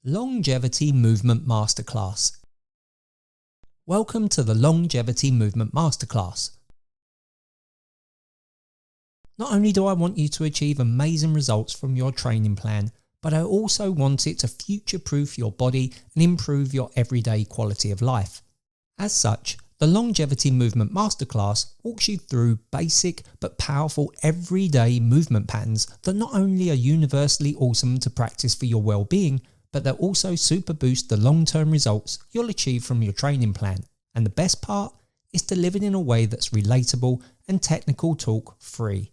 Longevity Movement Masterclass. Welcome to the Longevity Movement Masterclass. Not only do I want you to achieve amazing results from your training plan, but I also want it to future-proof your body and improve your everyday quality of life. As such, the Longevity Movement Masterclass walks you through basic but powerful everyday movement patterns that not only are universally awesome to practice for your well-being, but that also super boost the long-term results you'll achieve from your training plan. And the best part is delivered in a way that's relatable and technical talk free.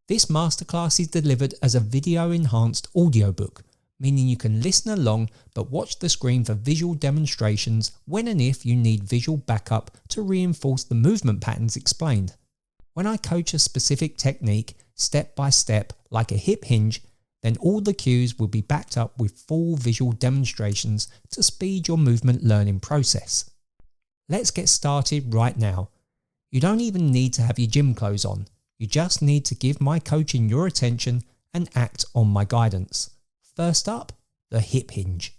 This masterclass is delivered as a video enhanced audiobook, meaning you can listen along but watch the screen for visual demonstrations when and if you need visual backup to reinforce the movement patterns explained. When I coach a specific technique step by step like a hip hinge, then all the cues will be backed up with full visual demonstrations to speed your movement learning process. Let's get started right now. You don't even need to have your gym clothes on. You just need to give my coaching your attention and act on my guidance. First up, the hip hinge.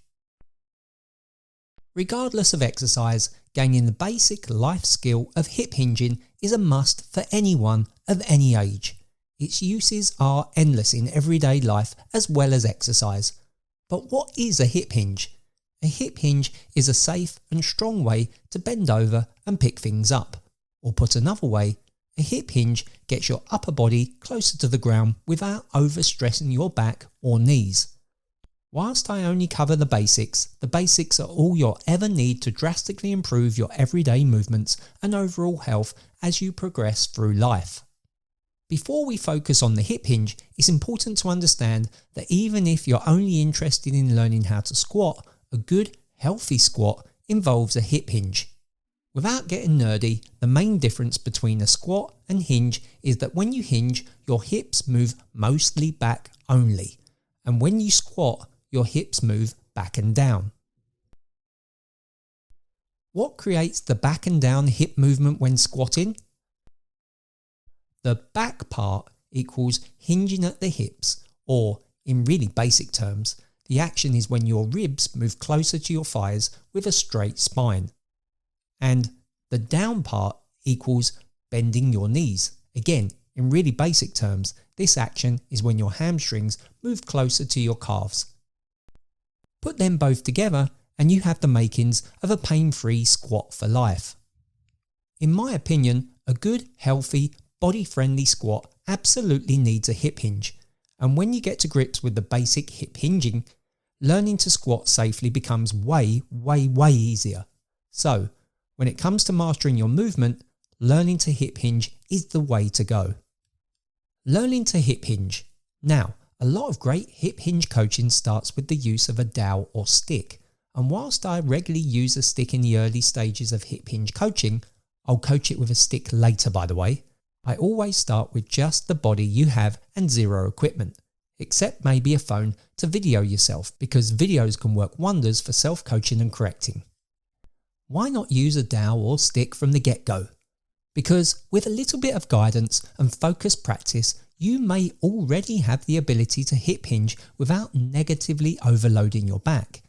Regardless of exercise, gaining the basic life skill of hip hinging is a must for anyone of any age. Its uses are endless in everyday life as well as exercise. But what is a hip hinge? A hip hinge is a safe and strong way to bend over and pick things up. Or put another way, a hip hinge gets your upper body closer to the ground without overstressing your back or knees. Whilst I only cover the basics are all you'll ever need to drastically improve your everyday movements and overall health as you progress through life. Before we focus on the hip hinge, it's important to understand that even if you're only interested in learning how to squat, a good, healthy squat involves a hip hinge. Without getting nerdy, the main difference between a squat and hinge is that when you hinge, your hips move mostly back only, and when you squat, your hips move back and down. What creates the back and down hip movement when squatting? The back part equals hinging at the hips, or in really basic terms, the action is when your ribs move closer to your thighs with a straight spine. And the down part equals bending your knees. Again, in really basic terms, this action is when your hamstrings move closer to your calves. Put them both together and you have the makings of a pain-free squat for life. In my opinion, a good, healthy, body-friendly squat absolutely needs a hip hinge, and when you get to grips with the basic hip hinging, learning to squat safely becomes way easier. So, when it comes to mastering your movement, learning to hip hinge is the way to go. Learning to hip hinge. Now, a lot of great hip hinge coaching starts with the use of a dowel or stick, and whilst I regularly use a stick in the early stages of hip hinge coaching, I'll coach it with a stick later by the way, I always start with just the body you have and zero equipment, except maybe a phone to video yourself because videos can work wonders for self-coaching and correcting. Why not use a dowel or stick from the get-go? Because with a little bit of guidance and focused practice, you may already have the ability to hip hinge without negatively overloading your back.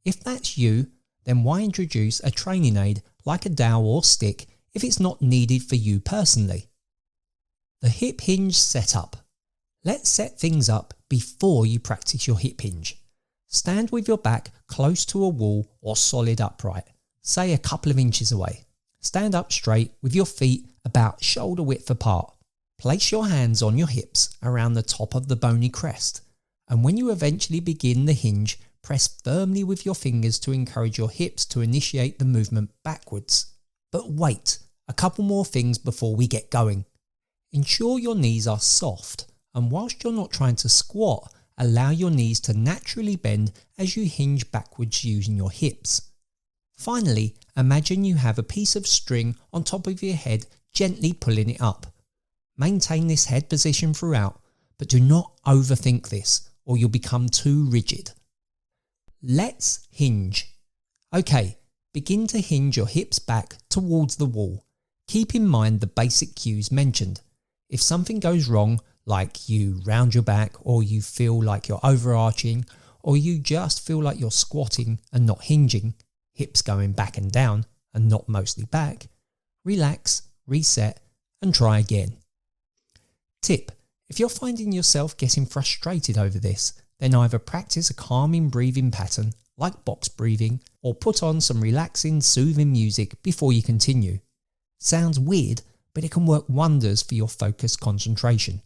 If that's you, then why introduce a training aid like a dowel or stick if it's not needed for you personally? The hip hinge setup. Let's set things up before you practice your hip hinge. Stand with your back close to a wall or solid upright, say a couple of inches away. Stand up straight with your feet about shoulder width apart. Place your hands on your hips around the top of the bony crest, and when you eventually begin the hinge, press firmly with your fingers to encourage your hips to initiate the movement backwards. But wait, a couple more things before we get going. Ensure your knees are soft, and whilst you're not trying to squat, allow your knees to naturally bend as you hinge backwards using your hips. Finally, imagine you have a piece of string on top of your head, gently pulling it up. Maintain this head position throughout, but do not overthink this or you'll become too rigid. Let's hinge. Okay, begin to hinge your hips back towards the wall. Keep in mind the basic cues mentioned. If something goes wrong, like you round your back or you feel like you're overarching, or you just feel like you're squatting and not hinging, hips going back and down and not mostly back, relax, reset and try again. Tip: if you're finding yourself getting frustrated over this, then either practice a calming breathing pattern like box breathing or put on some relaxing, soothing music before you continue. Sounds weird, but it can work wonders for your focused concentration.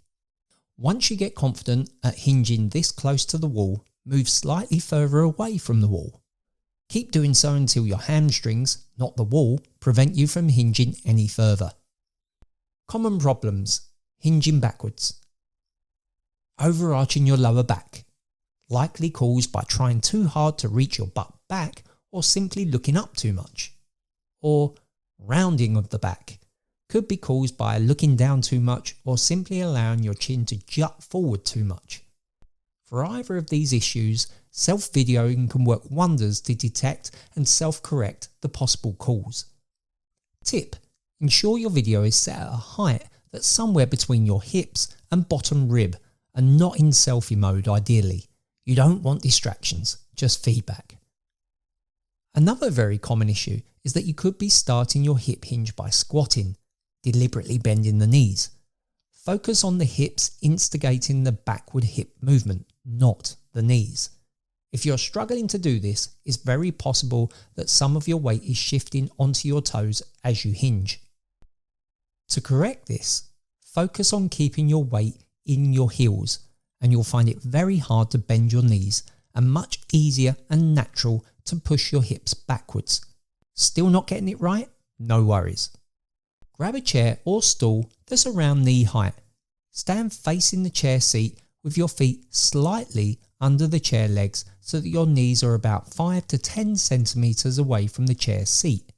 Once you get confident at hinging this close to the wall, move slightly further away from the wall. Keep doing so until your hamstrings, not the wall, prevent you from hinging any further. Common problems: hinging backwards. Overarching your lower back, likely caused by trying too hard to reach your butt back or simply looking up too much. Or rounding of the back, could be caused by looking down too much or simply allowing your chin to jut forward too much. For either of these issues, self-videoing can work wonders to detect and self-correct the possible cause. Tip: ensure your video is set at a height that's somewhere between your hips and bottom rib and not in selfie mode ideally. You don't want distractions, just feedback. Another very common issue is that you could be starting your hip hinge by squatting, deliberately bending the knees. Focus on the hips instigating the backward hip movement, not the knees. If you're struggling to do this, it's very possible that some of your weight is shifting onto your toes as you hinge. To correct this, focus on keeping your weight in your heels, and you'll find it very hard to bend your knees and much easier and natural to push your hips backwards. Still not getting it right? No worries. Grab a chair or stool that's around knee height. Stand facing the chair seat with your feet slightly under the chair legs so that your knees are about 5 to 10 centimeters away from the chair seat.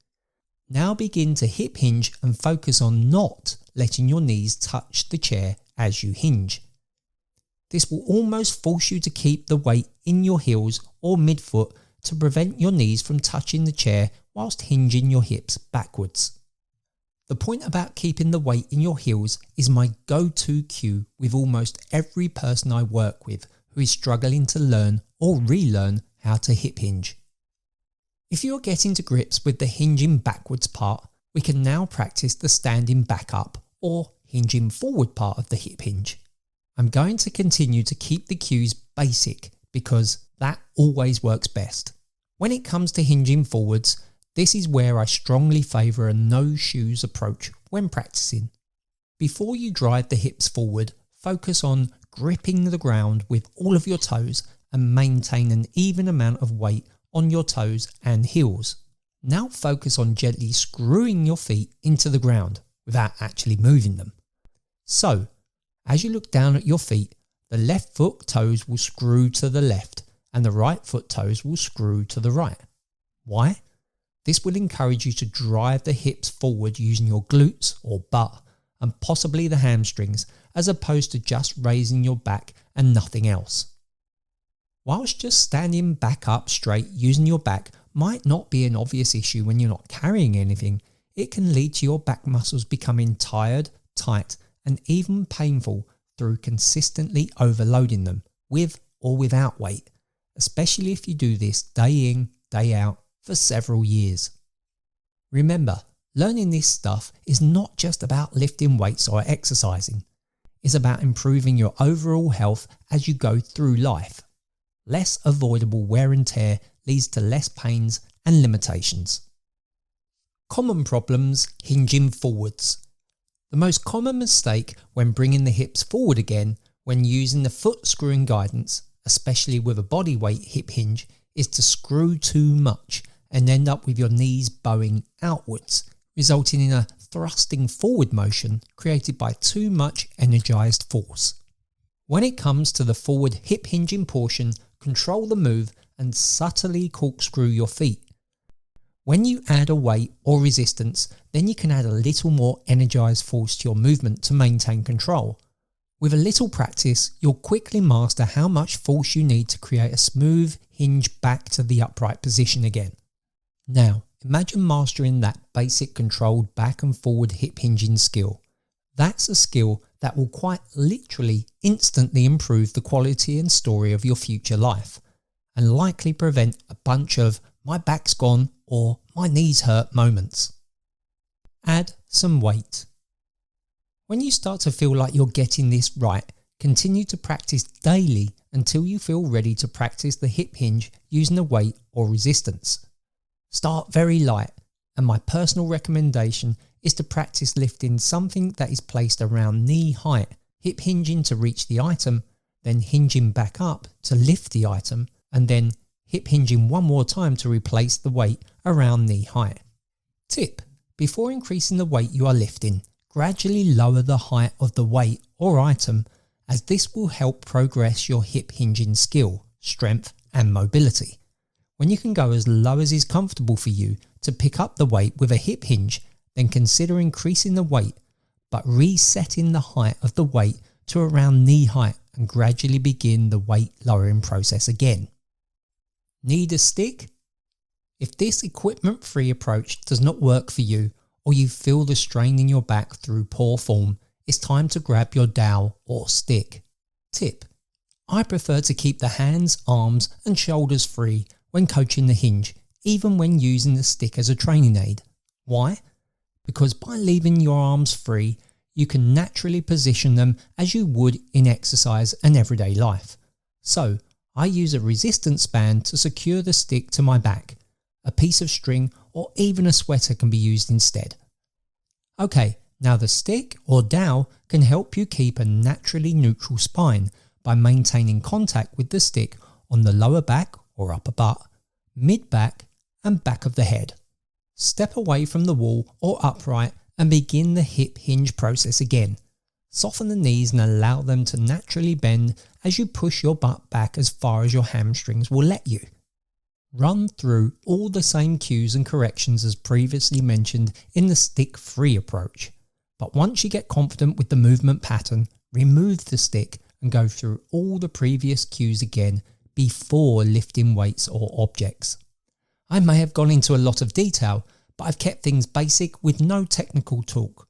Now begin to hip hinge and focus on not letting your knees touch the chair as you hinge. This will almost force you to keep the weight in your heels or midfoot to prevent your knees from touching the chair whilst hinging your hips backwards. The point about keeping the weight in your heels is my go-to cue with almost every person I work with who is struggling to learn or relearn how to hip hinge. If you are getting to grips with the hinging backwards part, we can now practice the standing back up or hinging forward part of the hip hinge. I'm going to continue to keep the cues basic because that always works best. When it comes to hinging forwards, this is where I strongly favour a no shoes approach when practicing. Before you drive the hips forward, focus on gripping the ground with all of your toes and maintain an even amount of weight on your toes and heels. Now focus on gently screwing your feet into the ground without actually moving them. So, as you look down at your feet, the left foot toes will screw to the left and the right foot toes will screw to the right. Why? This will encourage you to drive the hips forward using your glutes or butt and possibly the hamstrings, as opposed to just raising your back and nothing else. Whilst just standing back up straight using your back might not be an obvious issue when you're not carrying anything, it can lead to your back muscles becoming tired, tight and even painful through consistently overloading them, with or without weight, especially if you do this day in, day out for several years. Remember, learning this stuff is not just about lifting weights or exercising. It's about improving your overall health as you go through life. Less avoidable wear and tear leads to less pains and limitations. Common problems hinging forwards. The most common mistake when bringing the hips forward again when using the foot screwing guidance, especially with a body weight hip hinge, is to screw too much and end up with your knees bowing outwards, resulting in a thrusting forward motion created by too much energized force. When it comes to the forward hip hinging portion, control the move and subtly corkscrew your feet. When you add a weight or resistance, then you can add a little more energized force to your movement to maintain control. With a little practice, you'll quickly master how much force you need to create a smooth hinge back to the upright position again. Now, imagine mastering that basic controlled back and forward hip hinging skill. That's a skill that will quite literally instantly improve the quality and story of your future life. and likely prevent a bunch of "my back's gone" or "my knees hurt" moments. Add some weight. When you start to feel like you're getting this right, continue to practice daily until you feel ready to practice the hip hinge using a weight or resistance. Start very light, and my personal recommendation is to practice lifting something that is placed around knee height, hip hinging to reach the item, then hinging back up to lift the item, and then hip hinging one more time to replace the weight around knee height. Tip: before increasing the weight you are lifting, gradually lower the height of the weight or item, as this will help progress your hip hinging skill, strength and mobility. When you can go as low as is comfortable for you to pick up the weight with a hip hinge, then consider increasing the weight, but resetting the height of the weight to around knee height and gradually begin the weight lowering process again. Need a stick? If this equipment-free approach does not work for you, or you feel the strain in your back through poor form, it's time to grab your dowel or stick. Tip: I prefer to keep the hands, arms and shoulders free when coaching the hinge, even when using the stick as a training aid. Why? Because by leaving your arms free, you can naturally position them as you would in exercise and everyday life. So, I use a resistance band to secure the stick to my back. A piece of string or even a sweater can be used instead. Okay, now the stick or dowel can help you keep a naturally neutral spine by maintaining contact with the stick on the lower back or upper butt, mid back and back of the head. Step away from the wall or upright and begin the hip hinge process again. Soften the knees and allow them to naturally bend as you push your butt back as far as your hamstrings will let you. Run through all the same cues and corrections as previously mentioned in the stick-free approach, but once you get confident with the movement pattern, remove the stick and go through all the previous cues again before lifting weights or objects. I may have gone into a lot of detail, but I've kept things basic with no technical talk.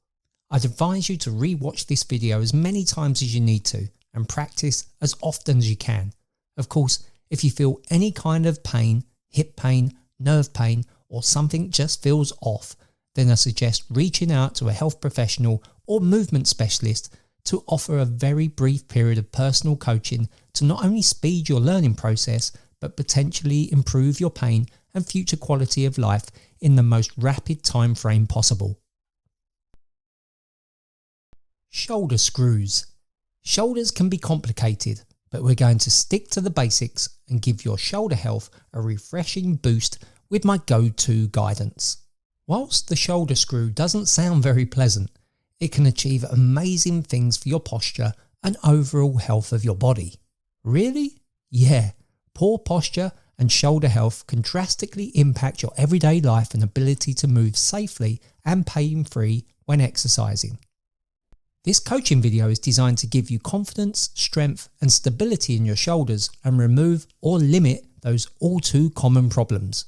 I'd advise you to re-watch this video as many times as you need to and practice as often as you can. Of course, if you feel any kind of pain, hip pain, nerve pain, or something just feels off, then I suggest reaching out to a health professional or movement specialist to offer a very brief period of personal coaching to not only speed your learning process, but potentially improve your pain and future quality of life in the most rapid time frame possible. Shoulder screws. Shoulders can be complicated, but we're going to stick to the basics and give your shoulder health a refreshing boost with my go-to guidance. Whilst the shoulder screw doesn't sound very pleasant, it can achieve amazing things for your posture and overall health of your body. Really? Yeah, poor posture and shoulder health can drastically impact your everyday life and ability to move safely and pain-free when exercising. This coaching video is designed to give you confidence, strength and stability in your shoulders and remove or limit those all too common problems.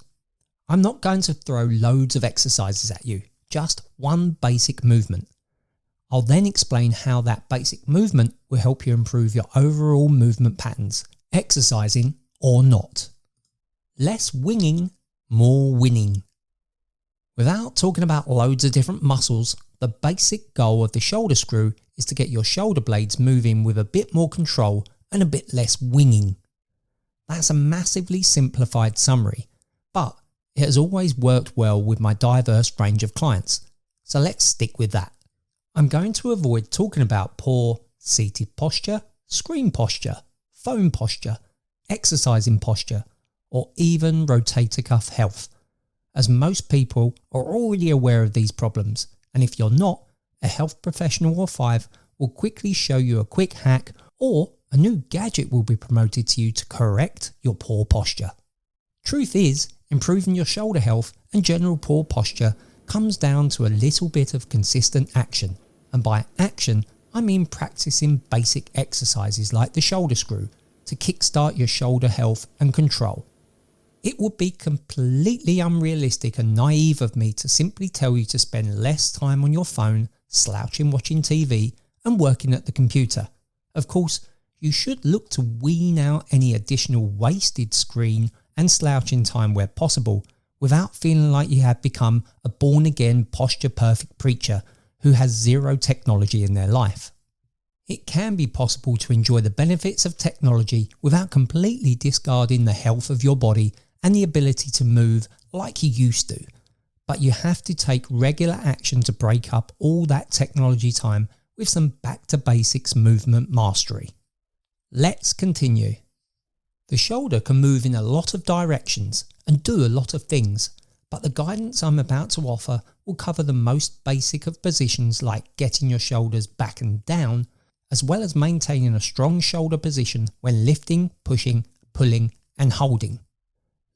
I'm not going to throw loads of exercises at you, just one basic movement. I'll then explain how that basic movement will help you improve your overall movement patterns, exercising or not. Less winging, more winning. Without talking about loads of different muscles, the basic goal of the shoulder screw is to get your shoulder blades moving with a bit more control and a bit less winging. That's a massively simplified summary, but it has always worked well with my diverse range of clients, so let's stick with that. I'm going to avoid talking about poor seated posture, screen posture, phone posture, exercising posture, or even rotator cuff health, as most people are already aware of these problems, and if you're not, a health professional or 5 will quickly show you a quick hack, or a new gadget will be promoted to you to correct your poor posture. Truth is, improving your shoulder health and general poor posture comes down to a little bit of consistent action, and by action I mean practicing basic exercises like the shoulder screw to kickstart your shoulder health and control. It would be completely unrealistic and naive of me to simply tell you to spend less time on your phone, slouching watching TV and working at the computer. Of course, you should look to wean out any additional wasted screen and slouching time where possible, without feeling like you have become a born-again posture-perfect preacher who has zero technology in their life. It can be possible to enjoy the benefits of technology without completely discarding the health of your body and the ability to move like you used to, but you have to take regular action to break up all that technology time with some back-to-basics movement mastery. Let's continue. The shoulder can move in a lot of directions and do a lot of things, but the guidance I'm about to offer will cover the most basic of positions like getting your shoulders back and down, as well as maintaining a strong shoulder position when lifting, pushing, pulling and holding.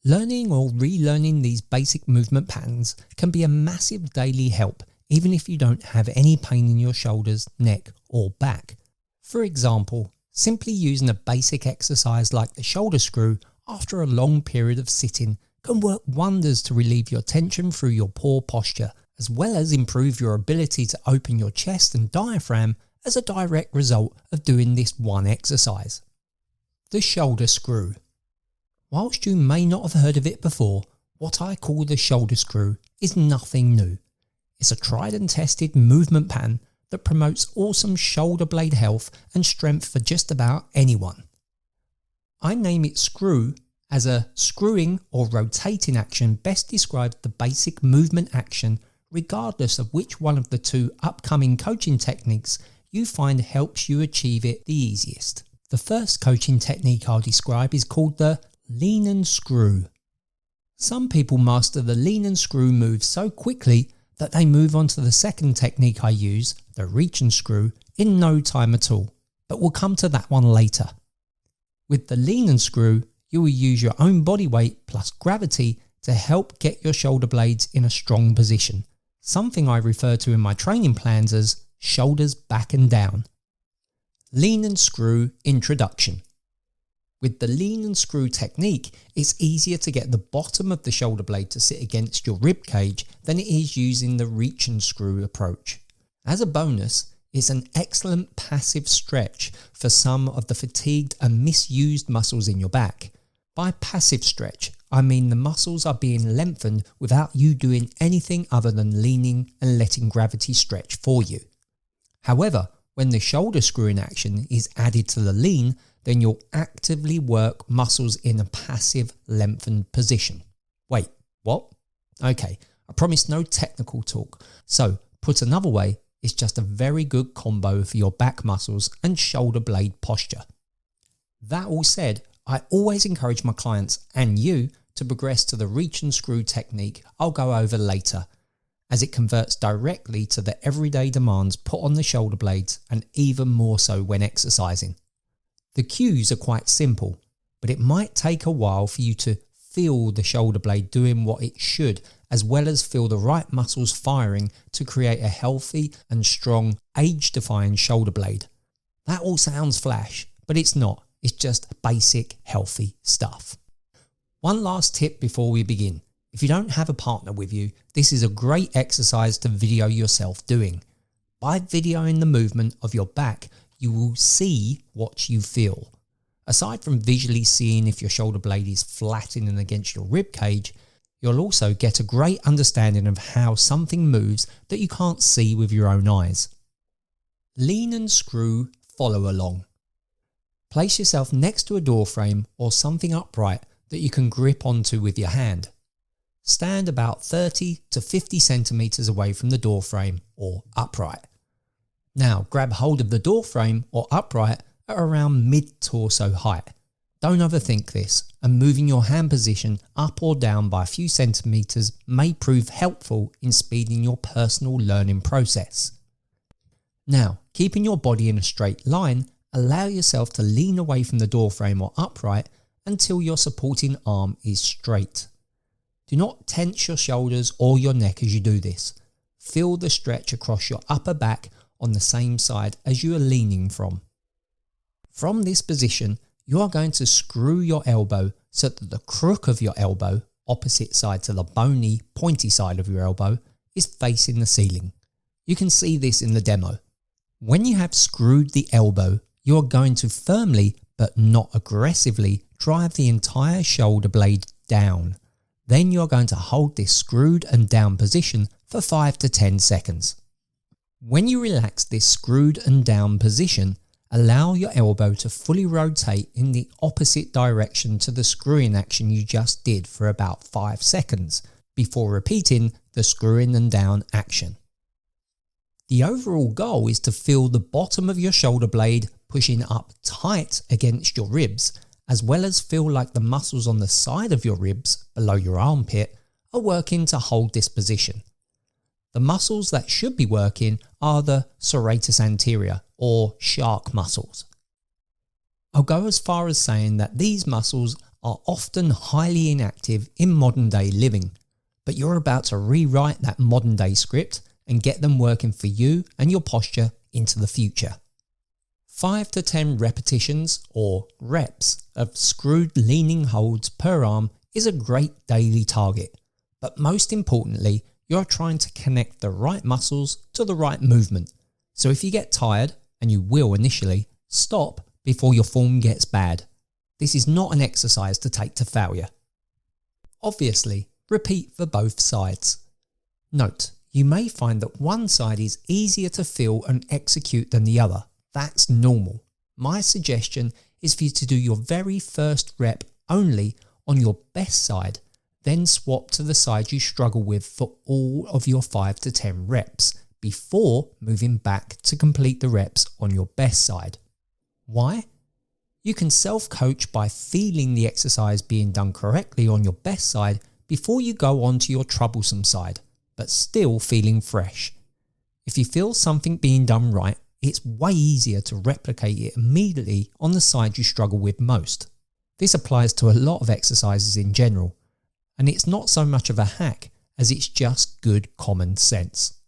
Learning or relearning these basic movement patterns can be a massive daily help even if you don't have any pain in your shoulders, neck or back. For example, simply using a basic exercise like the shoulder screw after a long period of sitting can work wonders to relieve your tension through your poor posture, as well as improve your ability to open your chest and diaphragm as a direct result of doing this one exercise. The shoulder screw. Whilst you may not have heard of it before, what I call the shoulder screw is nothing new. It's a tried and tested movement pattern that promotes awesome shoulder blade health and strength for just about anyone. I name it screw as a screwing or rotating action best describes the basic movement action regardless of which one of the two upcoming coaching techniques you find helps you achieve it the easiest. The first coaching technique I'll describe is called the lean and screw. Some people master the lean and screw move so quickly that they move on to the second technique I use, the reach and screw, in no time at all, but we'll come to that one later. With the lean and screw, you will use your own body weight plus gravity to help get your shoulder blades in a strong position, something I refer to in my training plans as shoulders back and down. Lean and screw introduction. With the lean and screw technique, it's easier to get the bottom of the shoulder blade to sit against your rib cage than it is using the reach and screw approach. As a bonus, it's an excellent passive stretch for some of the fatigued and misused muscles in your back. By passive stretch, I mean the muscles are being lengthened without you doing anything other than leaning and letting gravity stretch for you. However, when the shoulder screwing action is added to the lean, then you'll actively work muscles in a passive lengthened position. Wait, what? Okay, I promise no technical talk. So, put another way, it's just a very good combo for your back muscles and shoulder blade posture. That all said, I always encourage my clients and you to progress to the reach and screw technique I'll go over later, as it converts directly to the everyday demands put on the shoulder blades and even more so when exercising. The cues are quite simple, but it might take a while for you to feel the shoulder blade doing what it should, as well as feel the right muscles firing to create a healthy and strong age-defying shoulder blade. That all sounds flash, but it's not. It's just basic healthy stuff. One last tip before we begin. If you don't have a partner with you, this is a great exercise to video yourself doing. By videoing the movement of your back, you will see what you feel. Aside from visually seeing if your shoulder blade is flattening against your rib cage, you'll also get a great understanding of how something moves that you can't see with your own eyes. Lean and screw follow along. Place yourself next to a door frame or something upright that you can grip onto with your hand. Stand about 30 to 50 centimeters away from the door frame or upright. Now grab hold of the door frame or upright at around mid-torso height. Don't overthink this, and moving your hand position up or down by a few centimeters may prove helpful in speeding your personal learning process. Now, keeping your body in a straight line, allow yourself to lean away from the door frame or upright until your supporting arm is straight. Do not tense your shoulders or your neck as you do this. Feel the stretch across your upper back on the same side as you are leaning from. From this position, you are going to screw your elbow so that the crook of your elbow, opposite side to the bony, pointy side of your elbow, is facing the ceiling. You can see this in the demo. When you have screwed the elbow, you are going to firmly but not aggressively drive the entire shoulder blade down. Then you are going to hold this screwed and down position for 5 to 10 seconds. When you relax this screwed and down position, allow your elbow to fully rotate in the opposite direction to the screwing action you just did for about 5 seconds before repeating the screwing and down action. The overall goal is to feel the bottom of your shoulder blade pushing up tight against your ribs, as well as feel like the muscles on the side of your ribs below your armpit are working to hold this position. The muscles that should be working are the serratus anterior or shark muscles. I'll go as far as saying that these muscles are often highly inactive in modern day living, but you're about to rewrite that modern day script and get them working for you and your posture into the future. 5 to 10 repetitions or reps of screwed leaning holds per arm is a great daily target, but most importantly, you're trying to connect the right muscles to the right movement. So if you get tired, and you will initially, stop before your form gets bad. This is not an exercise to take to failure. Obviously, repeat for both sides. Note, you may find that one side is easier to feel and execute than the other. That's normal. My suggestion is for you to do your very first rep only on your best side, then swap to the side you struggle with for all of your 5 to 10 reps before moving back to complete the reps on your best side. Why? You can self-coach by feeling the exercise being done correctly on your best side before you go on to your troublesome side, but still feeling fresh. If you feel something being done right, it's way easier to replicate it immediately on the side you struggle with most. This applies to a lot of exercises in general, and it's not so much of a hack as it's just good common sense.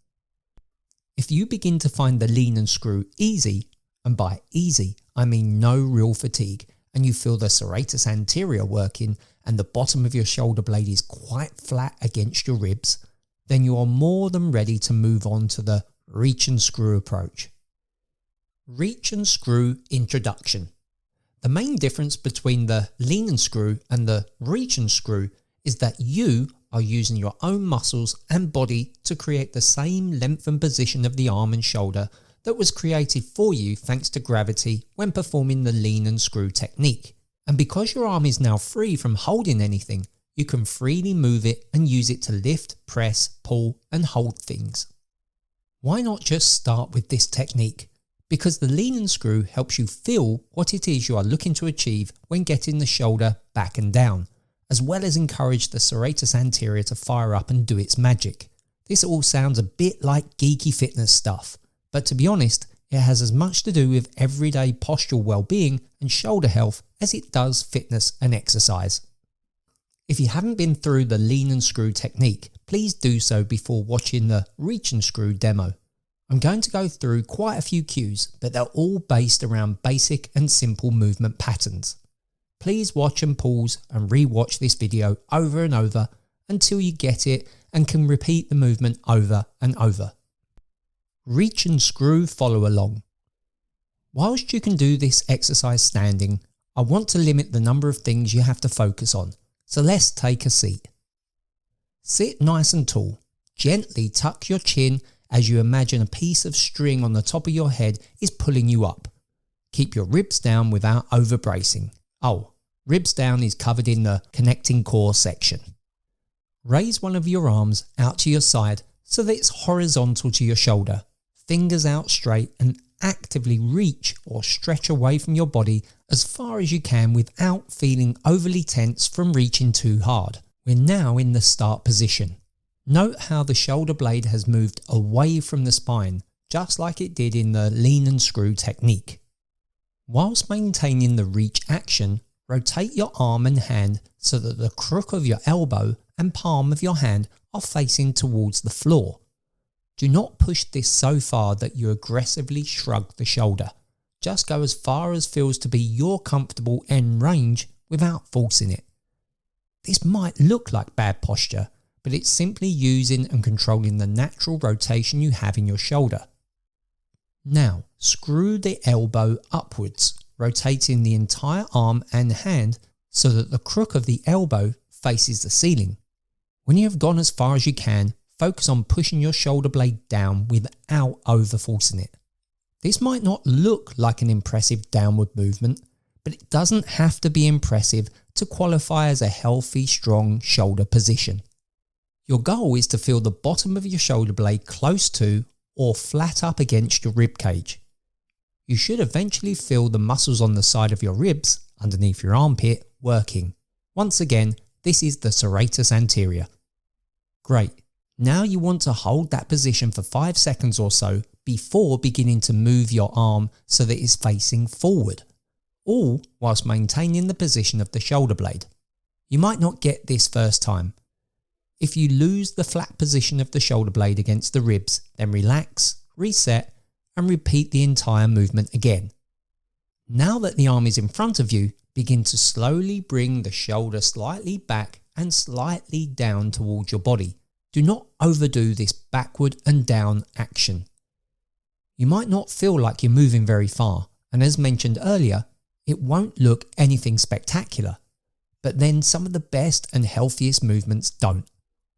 If you begin to find the lean and screw easy, and by easy I mean no real fatigue, and you feel the serratus anterior working and the bottom of your shoulder blade is quite flat against your ribs, then you are more than ready to move on to the reach and screw approach. Reach and screw introduction. The main difference between the lean and screw and the reach and screw is that you are using your own muscles and body to create the same length and position of the arm and shoulder that was created for you thanks to gravity when performing the lean and screw technique. And because your arm is now free from holding anything, you can freely move it and use it to lift, press, pull and hold things. Why not just start with this technique? Because the lean and screw helps you feel what it is you are looking to achieve when getting the shoulder back and down, as well as encourage the serratus anterior to fire up and do its magic. This all sounds a bit like geeky fitness stuff, but to be honest, it has as much to do with everyday postural well-being and shoulder health as it does fitness and exercise. If you haven't been through the lean and screw technique, please do so before watching the reach and screw demo. I'm going to go through quite a few cues, but they're all based around basic and simple movement patterns. Please watch and pause and re-watch this video over and over until you get it and can repeat the movement over and over. Reach and screw follow along. Whilst you can do this exercise standing, I want to limit the number of things you have to focus on, so let's take a seat. Sit nice and tall. Gently tuck your chin as you imagine a piece of string on the top of your head is pulling you up. Keep your ribs down without over-bracing. Oh, ribs down is covered in the connecting core section. Raise one of your arms out to your side so that it's horizontal to your shoulder. Fingers out straight and actively reach or stretch away from your body as far as you can without feeling overly tense from reaching too hard. We're now in the start position. Note how the shoulder blade has moved away from the spine, just like it did in the lean and screw technique. Whilst maintaining the reach action, rotate your arm and hand so that the crook of your elbow and palm of your hand are facing towards the floor. Do not push this so far that you aggressively shrug the shoulder. Just go as far as feels to be your comfortable end range without forcing it. This might look like bad posture, but it's simply using and controlling the natural rotation you have in your shoulder. Now screw the elbow upwards, rotating the entire arm and hand so that the crook of the elbow faces the ceiling. When you have gone as far as you can, focus on pushing your shoulder blade down without over-forcing it. This might not look like an impressive downward movement, but it doesn't have to be impressive to qualify as a healthy, strong shoulder position. Your goal is to feel the bottom of your shoulder blade close to or flat up against your rib cage. You should eventually feel the muscles on the side of your ribs, underneath your armpit, working. Once again, this is the serratus anterior. Great. Now you want to hold that position for 5 seconds or so before beginning to move your arm so that it's facing forward, all whilst maintaining the position of the shoulder blade. You might not get this first time. If you lose the flat position of the shoulder blade against the ribs, then relax, reset, and repeat the entire movement again. Now that the arm is in front of you, begin to slowly bring the shoulder slightly back and slightly down towards your body. Do not overdo this backward and down action. You might not feel like you're moving very far, and as mentioned earlier, it won't look anything spectacular, but then some of the best and healthiest movements don't.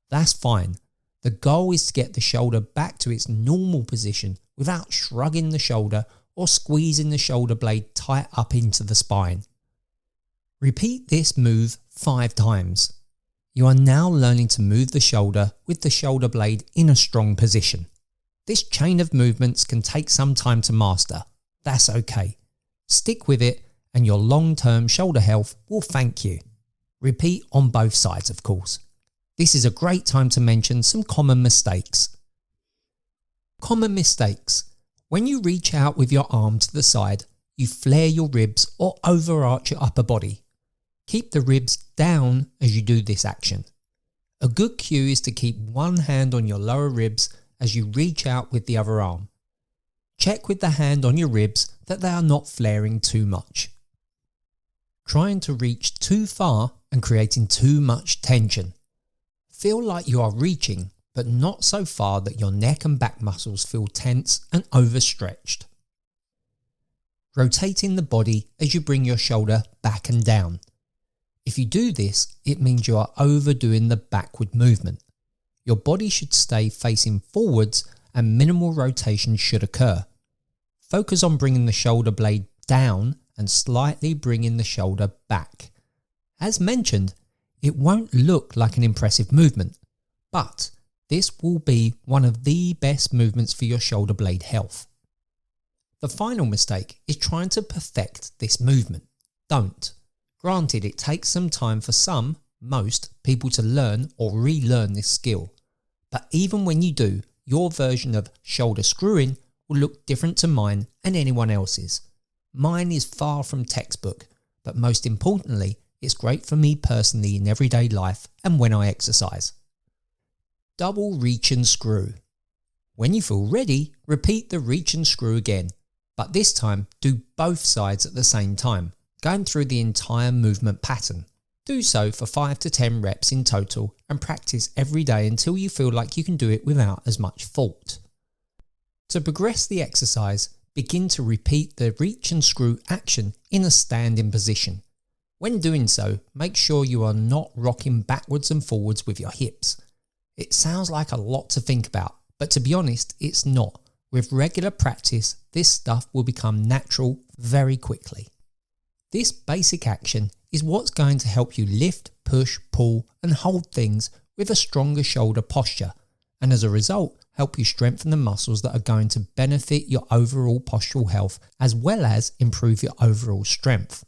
That's fine. The goal is to get the shoulder back to its normal position without shrugging the shoulder or squeezing the shoulder blade tight up into the spine. Repeat this move 5 times. You are now learning to move the shoulder with the shoulder blade in a strong position. This chain of movements can take some time to master. That's okay. Stick with it and your long-term shoulder health will thank you. Repeat on both sides, of course. This is a great time to mention some common mistakes. Common mistakes. When you reach out with your arm to the side, you flare your ribs or overarch your upper body. Keep the ribs down as you do this action. A good cue is to keep one hand on your lower ribs as you reach out with the other arm. Check with the hand on your ribs that they are not flaring too much. Trying to reach too far and creating too much tension. Feel like you are reaching, but not so far that your neck and back muscles feel tense and overstretched. Rotating the body as you bring your shoulder back and down. If you do this, it means you are overdoing the backward movement. Your body should stay facing forwards and minimal rotation should occur. Focus on bringing the shoulder blade down and slightly bringing the shoulder back. As mentioned, it won't look like an impressive movement, but this will be one of the best movements for your shoulder blade health. The final mistake is trying to perfect this movement. Don't. Granted, it takes some time for most people to learn or relearn this skill, but even when you do, your version of shoulder screwing will look different to mine and anyone else's. Mine is far from textbook, but most importantly, it's great for me personally in everyday life and when I exercise. Double reach and screw. When you feel ready, repeat the reach and screw again, but this time do both sides at the same time, going through the entire movement pattern. Do so for 5 to 10 reps in total and practice every day until you feel like you can do it without as much fault. To progress the exercise, begin to repeat the reach and screw action in a standing position. When doing so, make sure you are not rocking backwards and forwards with your hips. It sounds like a lot to think about, but to be honest, it's not. With regular practice, this stuff will become natural very quickly. This basic action is what's going to help you lift, push, pull and hold things with a stronger shoulder posture, and as a result help you strengthen the muscles that are going to benefit your overall postural health as well as improve your overall strength.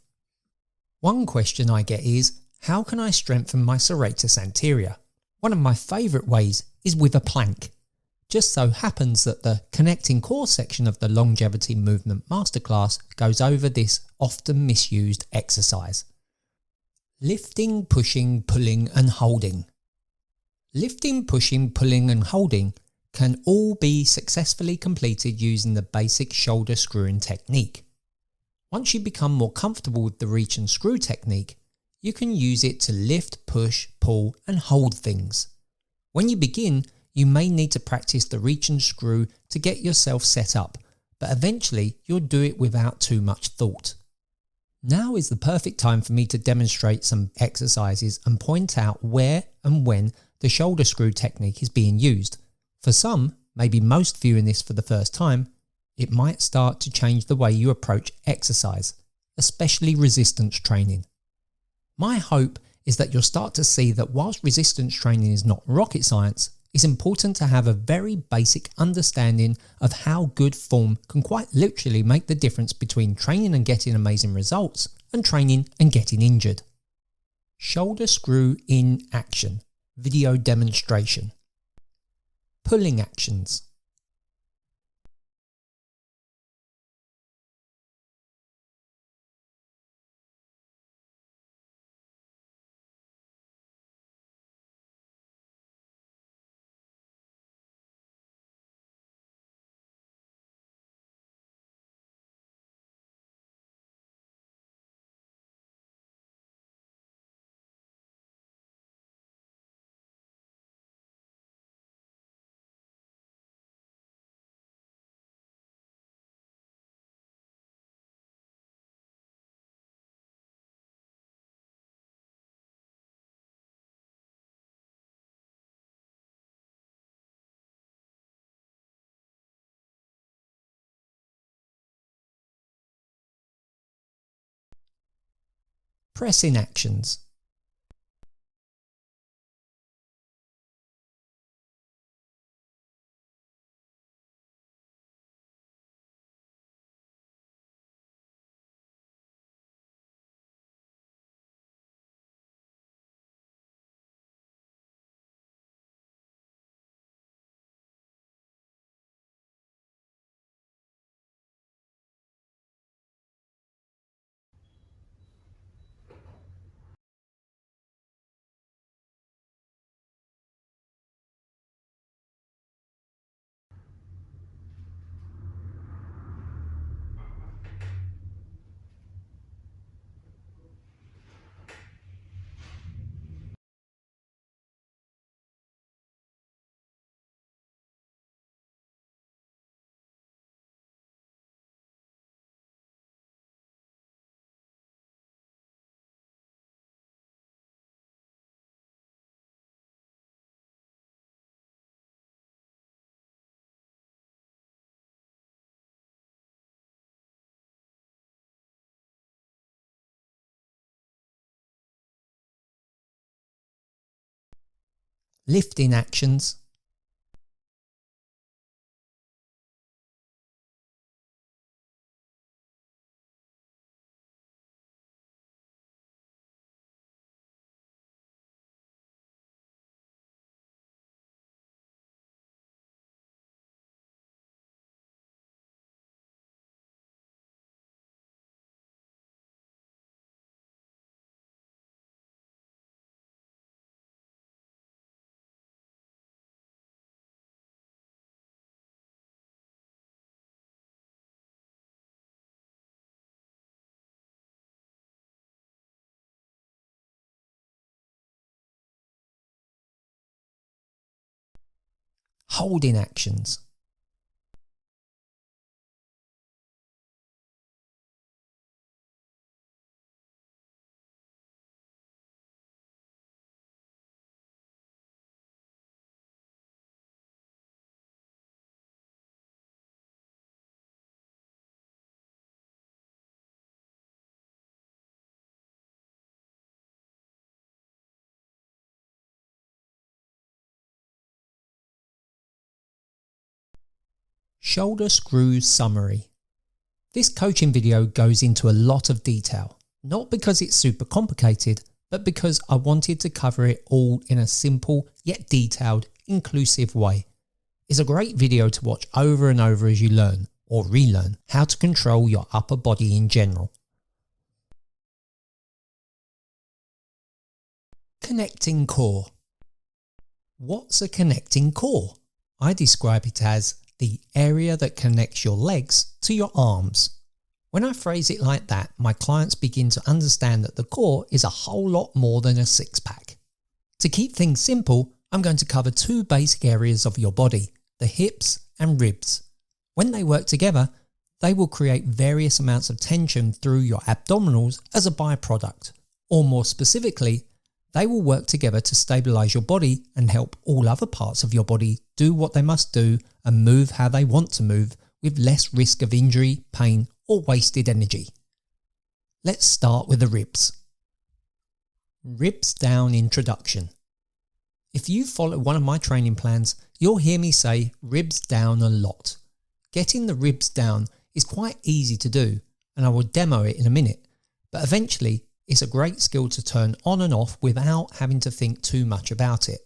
One question I get is, how can I strengthen my serratus anterior? One of my favourite ways is with a plank. Just so happens that the connecting core section of the Longevity Movement Masterclass goes over this often misused exercise. Lifting, pushing, pulling and holding. Lifting, pushing, pulling and holding can all be successfully completed using the basic shoulder screwing technique. Once you become more comfortable with the reach and screw technique, you can use it to lift, push, pull and hold things. When you begin, you may need to practice the reach and screw to get yourself set up, but eventually you'll do it without too much thought. Now is the perfect time for me to demonstrate some exercises and point out where and when the shoulder screw technique is being used. For some, maybe most viewing this for the first time, it might start to change the way you approach exercise, especially resistance training. My hope is that you'll start to see that whilst resistance training is not rocket science, it's important to have a very basic understanding of how good form can quite literally make the difference between training and getting amazing results and training and getting injured. Shoulder screw in action. Video demonstration. Pulling actions. Pressing actions. Lifting actions. Holding actions. Shoulder screw summary. This coaching video goes into a lot of detail, not because it's super complicated, but because I wanted to cover it all in a simple yet detailed, inclusive way. It's a great video to watch over and over as you learn or relearn how to control your upper body in general. Connecting core. What's a connecting core? I describe it as the area that connects your legs to your arms. When I phrase it like that, my clients begin to understand that the core is a whole lot more than a six-pack. To keep things simple, I'm going to cover two basic areas of your body, the hips and ribs. When they work together, They will create various amounts of tension through your abdominals as a byproduct, or more specifically, they will work together to stabilize your body and help all other parts of your body do what they must do and move how they want to move with less risk of injury, pain, or wasted energy. Let's start with the ribs. Ribs down introduction. If you follow one of my training plans, you'll hear me say ribs down a lot. Getting the ribs down is quite easy to do, and I will demo it in a minute, but eventually it's a great skill to turn on and off without having to think too much about it.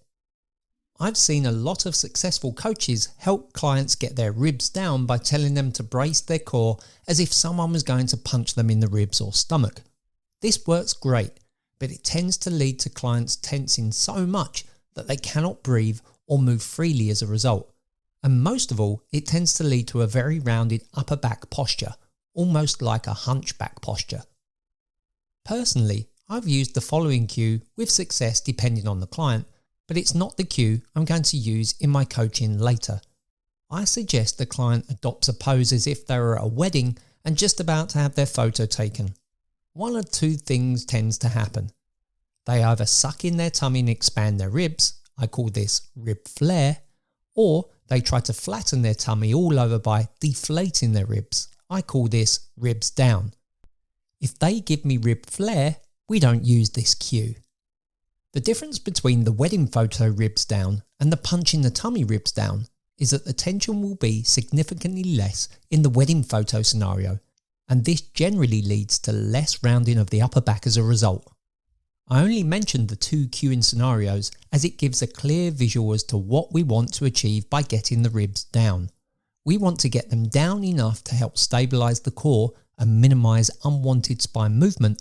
I've seen a lot of successful coaches help clients get their ribs down by telling them to brace their core as if someone was going to punch them in the ribs or stomach. This works great, but it tends to lead to clients tensing so much that they cannot breathe or move freely as a result. And most of all, it tends to lead to a very rounded upper back posture, almost like a hunchback posture. Personally, I've used the following cue with success depending on the client, but it's not the cue I'm going to use in my coaching later. I suggest the client adopts a pose as if they were at a wedding and just about to have their photo taken. One of two things tends to happen. They either suck in their tummy and expand their ribs, I call this rib flare, or they try to flatten their tummy all over by deflating their ribs, I call this ribs down. If they give me rib flare, we don't use this cue. The difference between the wedding photo ribs down and the punch in the tummy ribs down is that the tension will be significantly less in the wedding photo scenario, and this generally leads to less rounding of the upper back as a result. I only mentioned the two cueing scenarios as it gives a clear visual as to what we want to achieve by getting the ribs down. We want to get them down enough to help stabilize the core and minimize unwanted spine movement,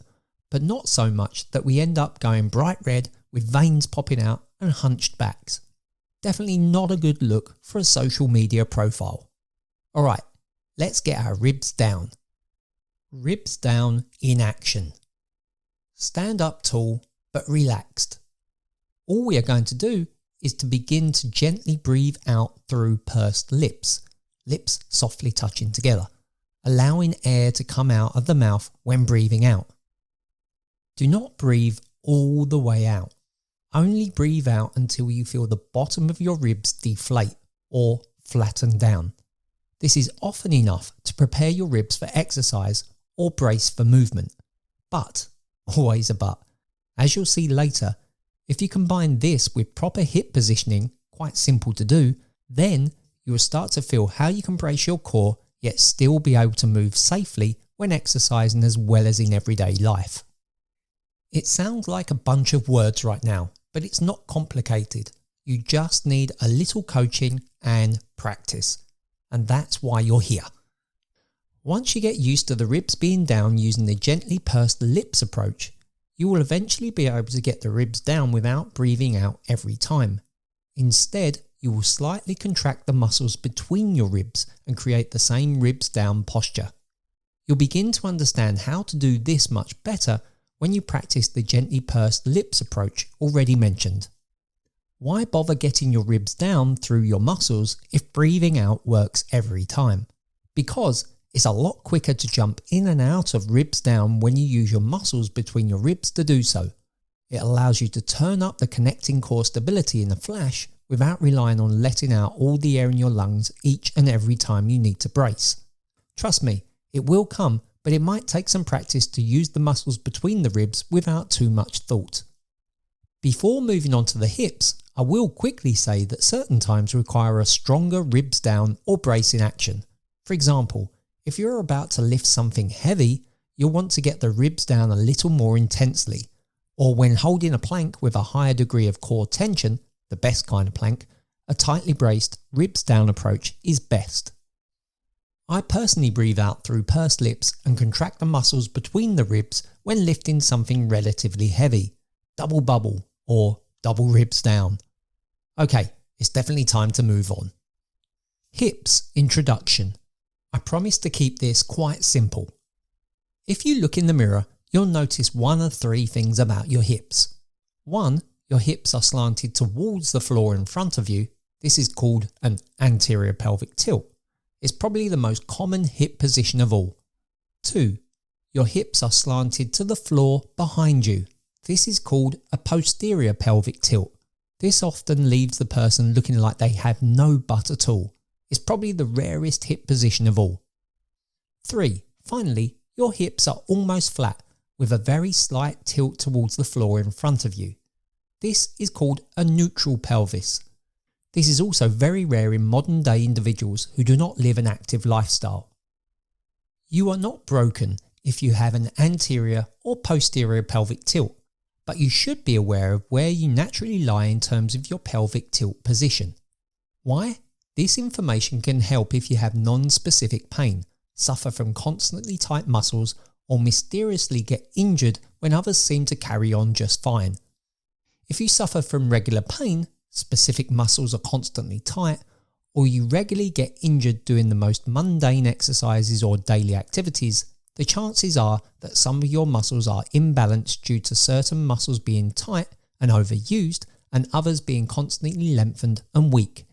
but not so much that we end up going bright red with veins popping out and hunched backs. Definitely not a good look for a social media profile. Alright, let's get our ribs down. Ribs down in action. Stand up tall but relaxed. All we are going to do is to begin to gently breathe out through pursed lips, lips softly touching together, allowing air to come out of the mouth when breathing out. Do not breathe all the way out. Only breathe out until you feel the bottom of your ribs deflate or flatten down. This is often enough to prepare your ribs for exercise or brace for movement. But, always a but, as you'll see later, if you combine this with proper hip positioning, quite simple to do, then you will start to feel how you can brace your core yet still be able to move safely when exercising as well as in everyday life. It sounds like a bunch of words right now, but it's not complicated. You just need a little coaching and practice, and that's why you're here. Once you get used to the ribs being down using the gently pursed lips approach, you will eventually be able to get the ribs down without breathing out every time. Instead, you will slightly contract the muscles between your ribs and create the same ribs down posture. You'll begin to understand how to do this much better when you practice the gently pursed lips approach already mentioned. Why bother getting your ribs down through your muscles if breathing out works every time? Because it's a lot quicker to jump in and out of ribs down when you use your muscles between your ribs to do so. It allows you to turn up the connecting core stability in a flash without relying on letting out all the air in your lungs each and every time you need to brace. Trust me, it will come, but it might take some practice to use the muscles between the ribs without too much thought. Before moving on to the hips, I will quickly say that certain times require a stronger ribs down or brace in action. For example, if you're about to lift something heavy, you'll want to get the ribs down a little more intensely. Or when holding a plank with a higher degree of core tension, the best kind of plank, a tightly braced ribs down approach is best. I personally breathe out through pursed lips and contract the muscles between the ribs when lifting something relatively heavy, double bubble or double ribs down. Okay, it's definitely time to move on. Hips introduction. I promise to keep this quite simple. If you look in the mirror, you'll notice one of three things about your hips. 1. Your hips are slanted towards the floor in front of you. This is called an anterior pelvic tilt. It's probably the most common hip position of all. 2. Your hips are slanted to the floor behind you. This is called a posterior pelvic tilt. This often leaves the person looking like they have no butt at all. It's probably the rarest hip position of all. 3. Finally, your hips are almost flat with a very slight tilt towards the floor in front of you. This is called a neutral pelvis. This is also very rare in modern day individuals who do not live an active lifestyle. You are not broken if you have an anterior or posterior pelvic tilt, but you should be aware of where you naturally lie in terms of your pelvic tilt position. Why? This information can help if you have non-specific pain, suffer from constantly tight muscles, or mysteriously get injured when others seem to carry on just fine. If you suffer from regular pain, specific muscles are constantly tight, or you regularly get injured doing the most mundane exercises or daily activities, the chances are that some of your muscles are imbalanced due to certain muscles being tight and overused and others being constantly lengthened and weak.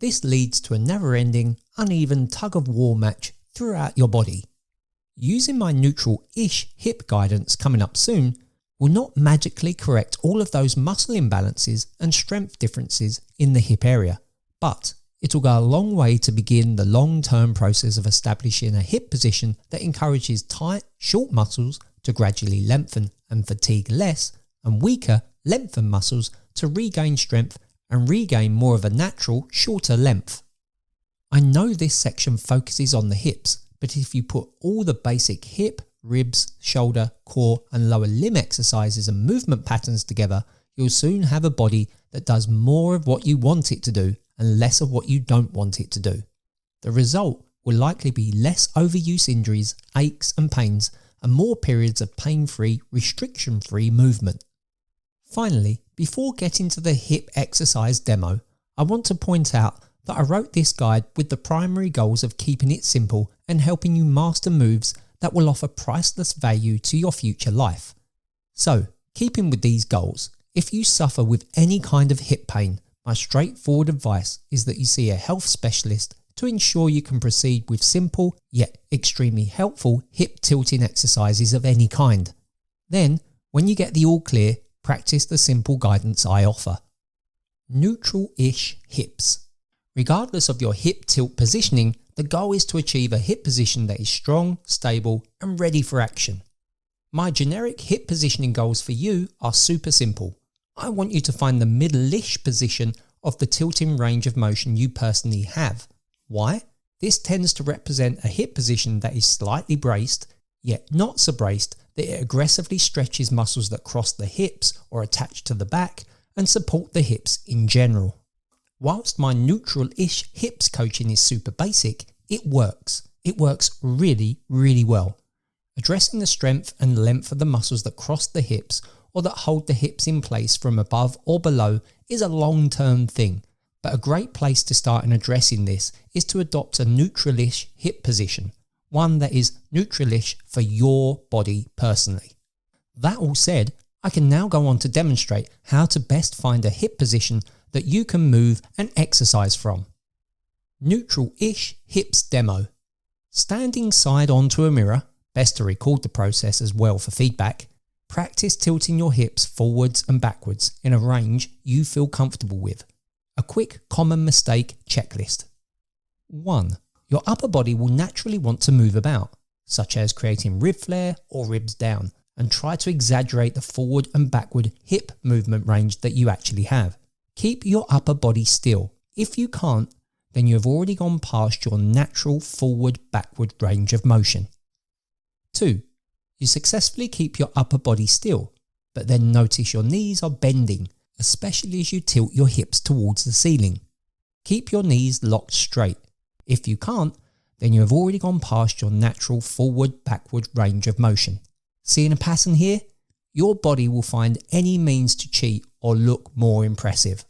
This leads to a never-ending, uneven tug-of-war match throughout your body. Using my neutral-ish hip guidance coming up soon will not magically correct all of those muscle imbalances and strength differences in the hip area, but it will go a long way to begin the long-term process of establishing a hip position that encourages tight, short muscles to gradually lengthen and fatigue less, and weaker, lengthened muscles to regain strength and regain more of a natural, shorter length. I know this section focuses on the hips, but if you put all the basic hip, ribs, shoulder, core and lower limb exercises and movement patterns together, you'll soon have a body that does more of what you want it to do and less of what you don't want it to do. The result will likely be less overuse injuries, aches and pains, and more periods of pain-free, restriction-free movement. Finally, before getting to the hip exercise demo, I want to point out that I wrote this guide with the primary goals of keeping it simple and helping you master moves that will offer priceless value to your future life. So, keeping with these goals, if you suffer with any kind of hip pain, my straightforward advice is that you see a health specialist to ensure you can proceed with simple yet extremely helpful hip tilting exercises of any kind. Then, when you get the all clear, practice the simple guidance I offer. Neutral-ish hips. Regardless of your hip tilt positioning, the goal is to achieve a hip position that is strong, stable and ready for action. My generic hip positioning goals for you are super simple. I want you to find the middle-ish position of the tilting range of motion you personally have. Why? This tends to represent a hip position that is slightly braced, yet not so braced that it aggressively stretches muscles that cross the hips or attach to the back and support the hips in general. Whilst my neutral-ish hips coaching is super basic, it works. It works really, really well. Addressing the strength and length of the muscles that cross the hips or that hold the hips in place from above or below is a long-term thing, but a great place to start in addressing this is to adopt a neutral-ish hip position, one that is neutral-ish for your body personally. That all said, I can now go on to demonstrate how to best find a hip position that you can move and exercise from. Neutral-ish hips demo. Standing side onto a mirror, best to record the process as well for feedback, practice tilting your hips forwards and backwards in a range you feel comfortable with. A quick common mistake checklist. 1. Your upper body will naturally want to move about, such as creating rib flare or ribs down, and try to exaggerate the forward and backward hip movement range that you actually have. Keep your upper body still. If you can't, then you have already gone past your natural forward-backward range of motion. 2. You successfully keep your upper body still, but then notice your knees are bending, especially as you tilt your hips towards the ceiling. Keep your knees locked straight. If you can't, then you have already gone past your natural forward-backward range of motion. Seeing a pattern here? Your body will find any means to cheat or look more impressive.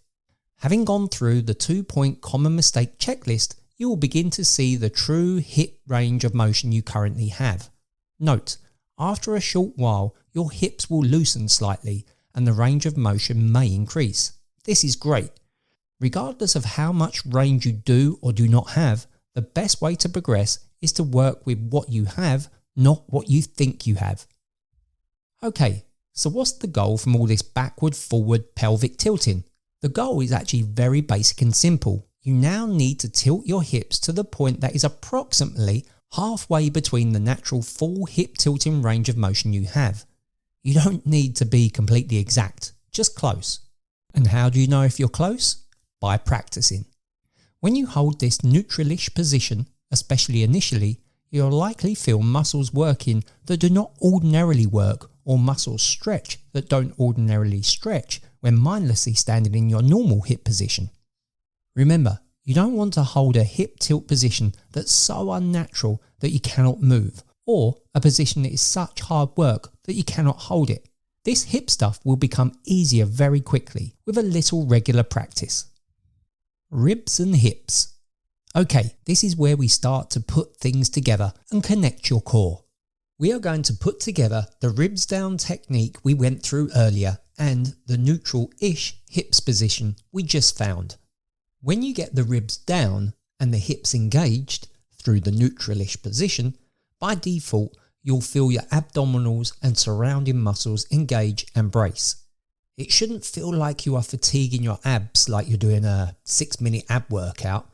Having gone through the 2-point common mistake checklist, you will begin to see the true hip range of motion you currently have. Note, after a short while, your hips will loosen slightly and the range of motion may increase. This is great. Regardless of how much range you do or do not have, The best way to progress is to work with what you have, not what you think you have. Okay, so what's the goal from all this backward-forward pelvic tilting? The goal is actually very basic and simple. You now need to tilt your hips to the point that is approximately halfway between the natural full hip tilting range of motion you have. You don't need to be completely exact, just close. And how do you know if you're close? By practicing. When you hold this neutralish position, especially initially, you'll likely feel muscles working that do not ordinarily work, or muscles stretch that don't ordinarily stretch when mindlessly standing in your normal hip position. Remember, you don't want to hold a hip tilt position that's so unnatural that you cannot move, or a position that is such hard work that you cannot hold it. This hip stuff will become easier very quickly with a little regular practice. Ribs and hips. Okay, this is where we start to put things together and connect your core. We are going to put together the ribs down technique we went through earlier and the neutral-ish hips position we just found. When you get the ribs down and the hips engaged through the neutral-ish position, by default you'll feel your abdominals and surrounding muscles engage and brace. It shouldn't feel like you are fatiguing your abs like you're doing a 6-minute ab workout.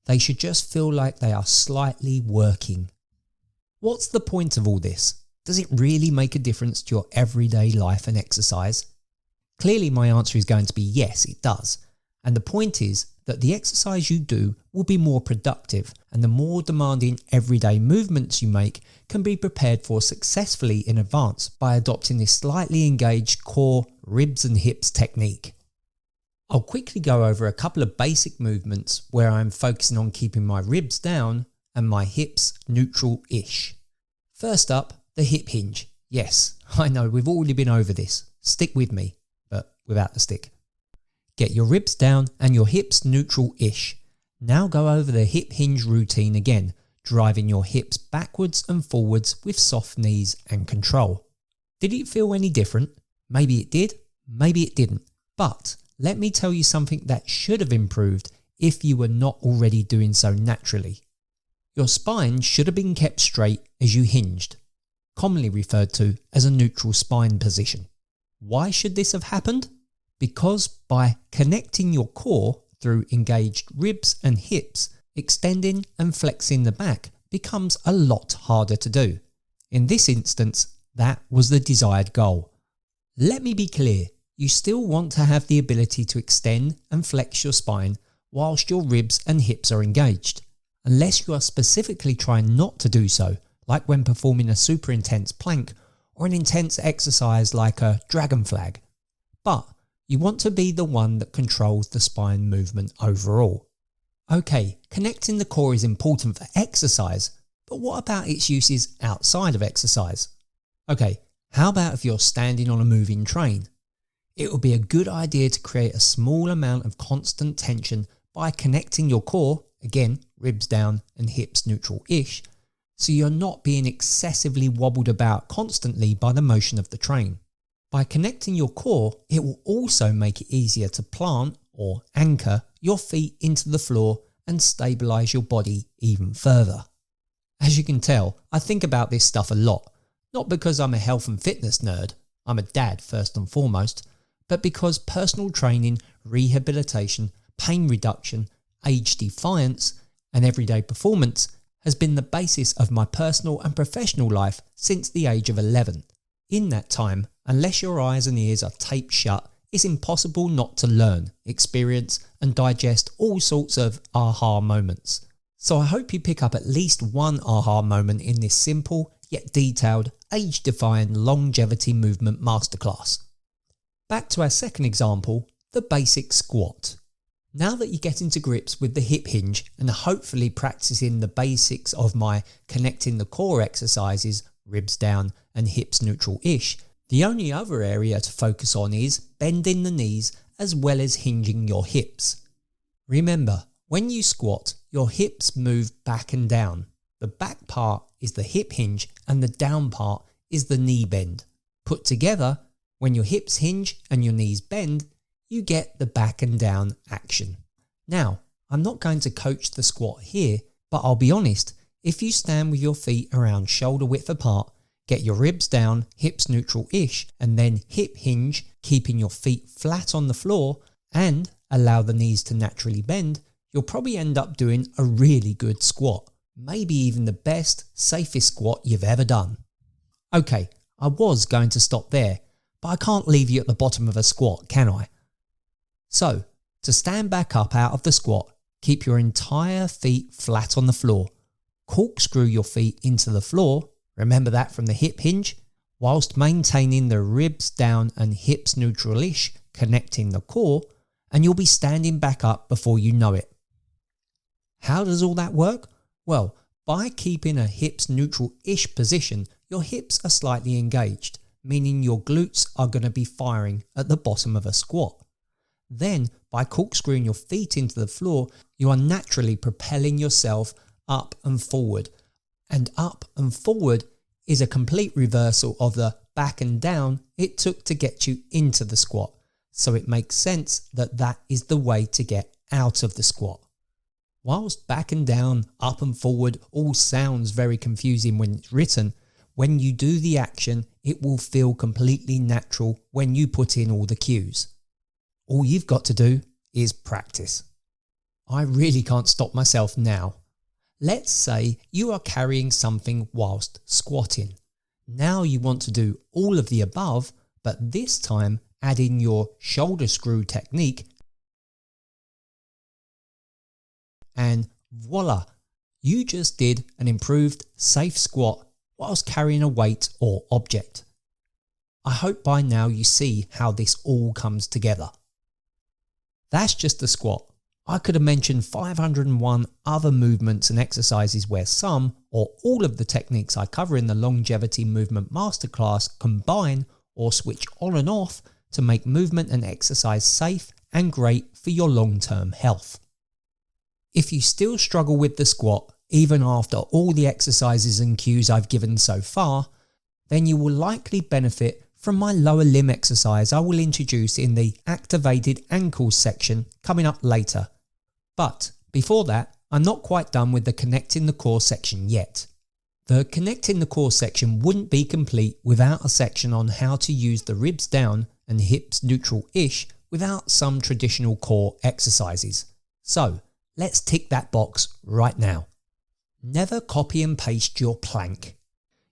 They should just feel like they are slightly working. What's the point of all this? Does it really make a difference to your everyday life and exercise? Clearly my answer is going to be yes, it does. And the point is that the exercise you do will be more productive, and the more demanding everyday movements you make can be prepared for successfully in advance by adopting this slightly engaged core ribs and hips technique. I'll quickly go over a couple of basic movements where I'm focusing on keeping my ribs down and my hips neutral-ish. First up, the hip hinge. Yes, I know we've already been over this. Stick with me, but without the stick. Get your ribs down and your hips neutral-ish. Now go over the hip hinge routine again, driving your hips backwards and forwards with soft knees and control. Did it feel any different? Maybe it did, maybe it didn't. But let me tell you something that should have improved if you were not already doing so naturally. Your spine should have been kept straight as you hinged, commonly referred to as a neutral spine position. Why should this have happened? Because by connecting your core through engaged ribs and hips, extending and flexing the back becomes a lot harder to do. In this instance, that was the desired goal. Let me be clear, you still want to have the ability to extend and flex your spine whilst your ribs and hips are engaged, unless you are specifically trying not to do so, like when performing a super intense plank or an intense exercise like a dragon flag. But you want to be the one that controls the spine movement overall. Okay, connecting the core is important for exercise, but what about its uses outside of exercise? Okay, how about if you're standing on a moving train? It would be a good idea to create a small amount of constant tension by connecting your core, again, ribs down and hips neutral-ish, so you're not being excessively wobbled about constantly by the motion of the train. By connecting your core, it will also make it easier to plant or anchor your feet into the floor and stabilise your body even further. As you can tell, I think about this stuff a lot, not because I'm a health and fitness nerd, I'm a dad first and foremost, but because personal training, rehabilitation, pain reduction, age defiance, and everyday performance has been the basis of my personal and professional life since the age of 11. In that time, unless your eyes and ears are taped shut, it's impossible not to learn, experience, and digest all sorts of aha moments. So I hope you pick up at least one aha moment in this simple yet detailed, age-defying longevity movement masterclass. Back to our second example, the basic squat. Now that you're getting to grips with the hip hinge and hopefully practicing the basics of my connecting the core exercises, ribs down and hips neutral-ish, the only other area to focus on is bending the knees as well as hinging your hips. Remember, when you squat, your hips move back and down. The back part is the hip hinge and the down part is the knee bend. Put together, when your hips hinge and your knees bend, you get the back and down action. Now, I'm not going to coach the squat here But I'll be honest, if you stand with your feet around shoulder width apart, get your ribs down, hips neutral-ish, and then hip hinge, keeping your feet flat on the floor, and allow the knees to naturally bend, you'll probably end up doing a really good squat. Maybe even the best, safest squat you've ever done. Okay, I was going to stop there, but I can't leave you at the bottom of a squat, can I? So, to stand back up out of the squat, keep your entire feet flat on the floor. Corkscrew your feet into the floor, remember that from the hip hinge, whilst maintaining the ribs down and hips neutral-ish, connecting the core, and you'll be standing back up before you know it. How does all that work? Well, by keeping a hips neutral-ish position, your hips are slightly engaged, meaning your glutes are going to be firing at the bottom of a squat. Then, by corkscrewing your feet into the floor, you are naturally propelling yourself up and forward. And up and forward is a complete reversal of the back and down it took to get you into the squat. So it makes sense that that is the way to get out of the squat. Whilst back and down, up and forward all sounds very confusing when it's written, when you do the action, it will feel completely natural when you put in all the cues. All you've got to do is practice. I really can't stop myself now. Let's say you are carrying something whilst squatting. Now you want to do all of the above, but this time add in your shoulder screw technique, and voila, you just did an improved safe squat whilst carrying a weight or object. I hope by now you see how this all comes together. That's just the squat. I could have mentioned 501 other movements and exercises where some or all of the techniques I cover in the Longevity Movement Masterclass combine or switch on and off to make movement and exercise safe and great for your long-term health. If you still struggle with the squat, even after all the exercises and cues I've given so far, then you will likely benefit from my lower limb exercise I will introduce in the activated ankles section coming up later. But before that, I'm not quite done with the connecting the core section yet. The connecting the core section wouldn't be complete without a section on how to use the ribs down and hips neutral-ish without some traditional core exercises. So, let's tick that box right now. Never copy and paste your plank.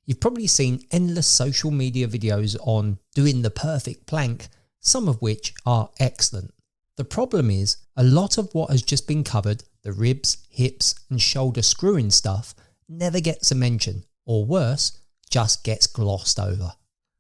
You've probably seen endless social media videos on doing the perfect plank, some of which are excellent. The problem is, a lot of what has just been covered, the ribs, hips and shoulder screwing stuff, never gets a mention, or worse, just gets glossed over.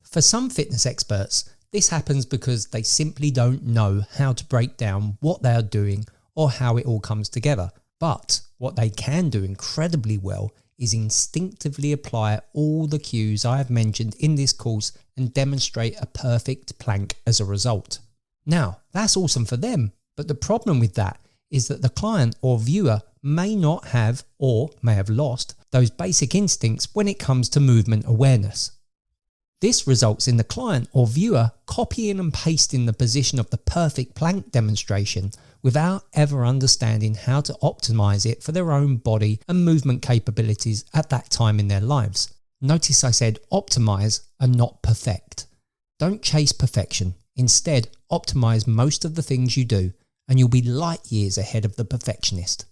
For some fitness experts, this happens because they simply don't know how to break down what they are doing or how it all comes together. But what they can do incredibly well is instinctively apply all the cues I have mentioned in this course and demonstrate a perfect plank as a result. Now, that's awesome for them, but the problem with that is that the client or viewer may not have or may have lost those basic instincts when it comes to movement awareness. This results in the client or viewer copying and pasting the position of the perfect plank demonstration without ever understanding how to optimize it for their own body and movement capabilities at that time in their lives. Notice I said optimize and not perfect. Don't chase perfection. Instead, optimize most of the things you do and you'll be light years ahead of the perfectionist.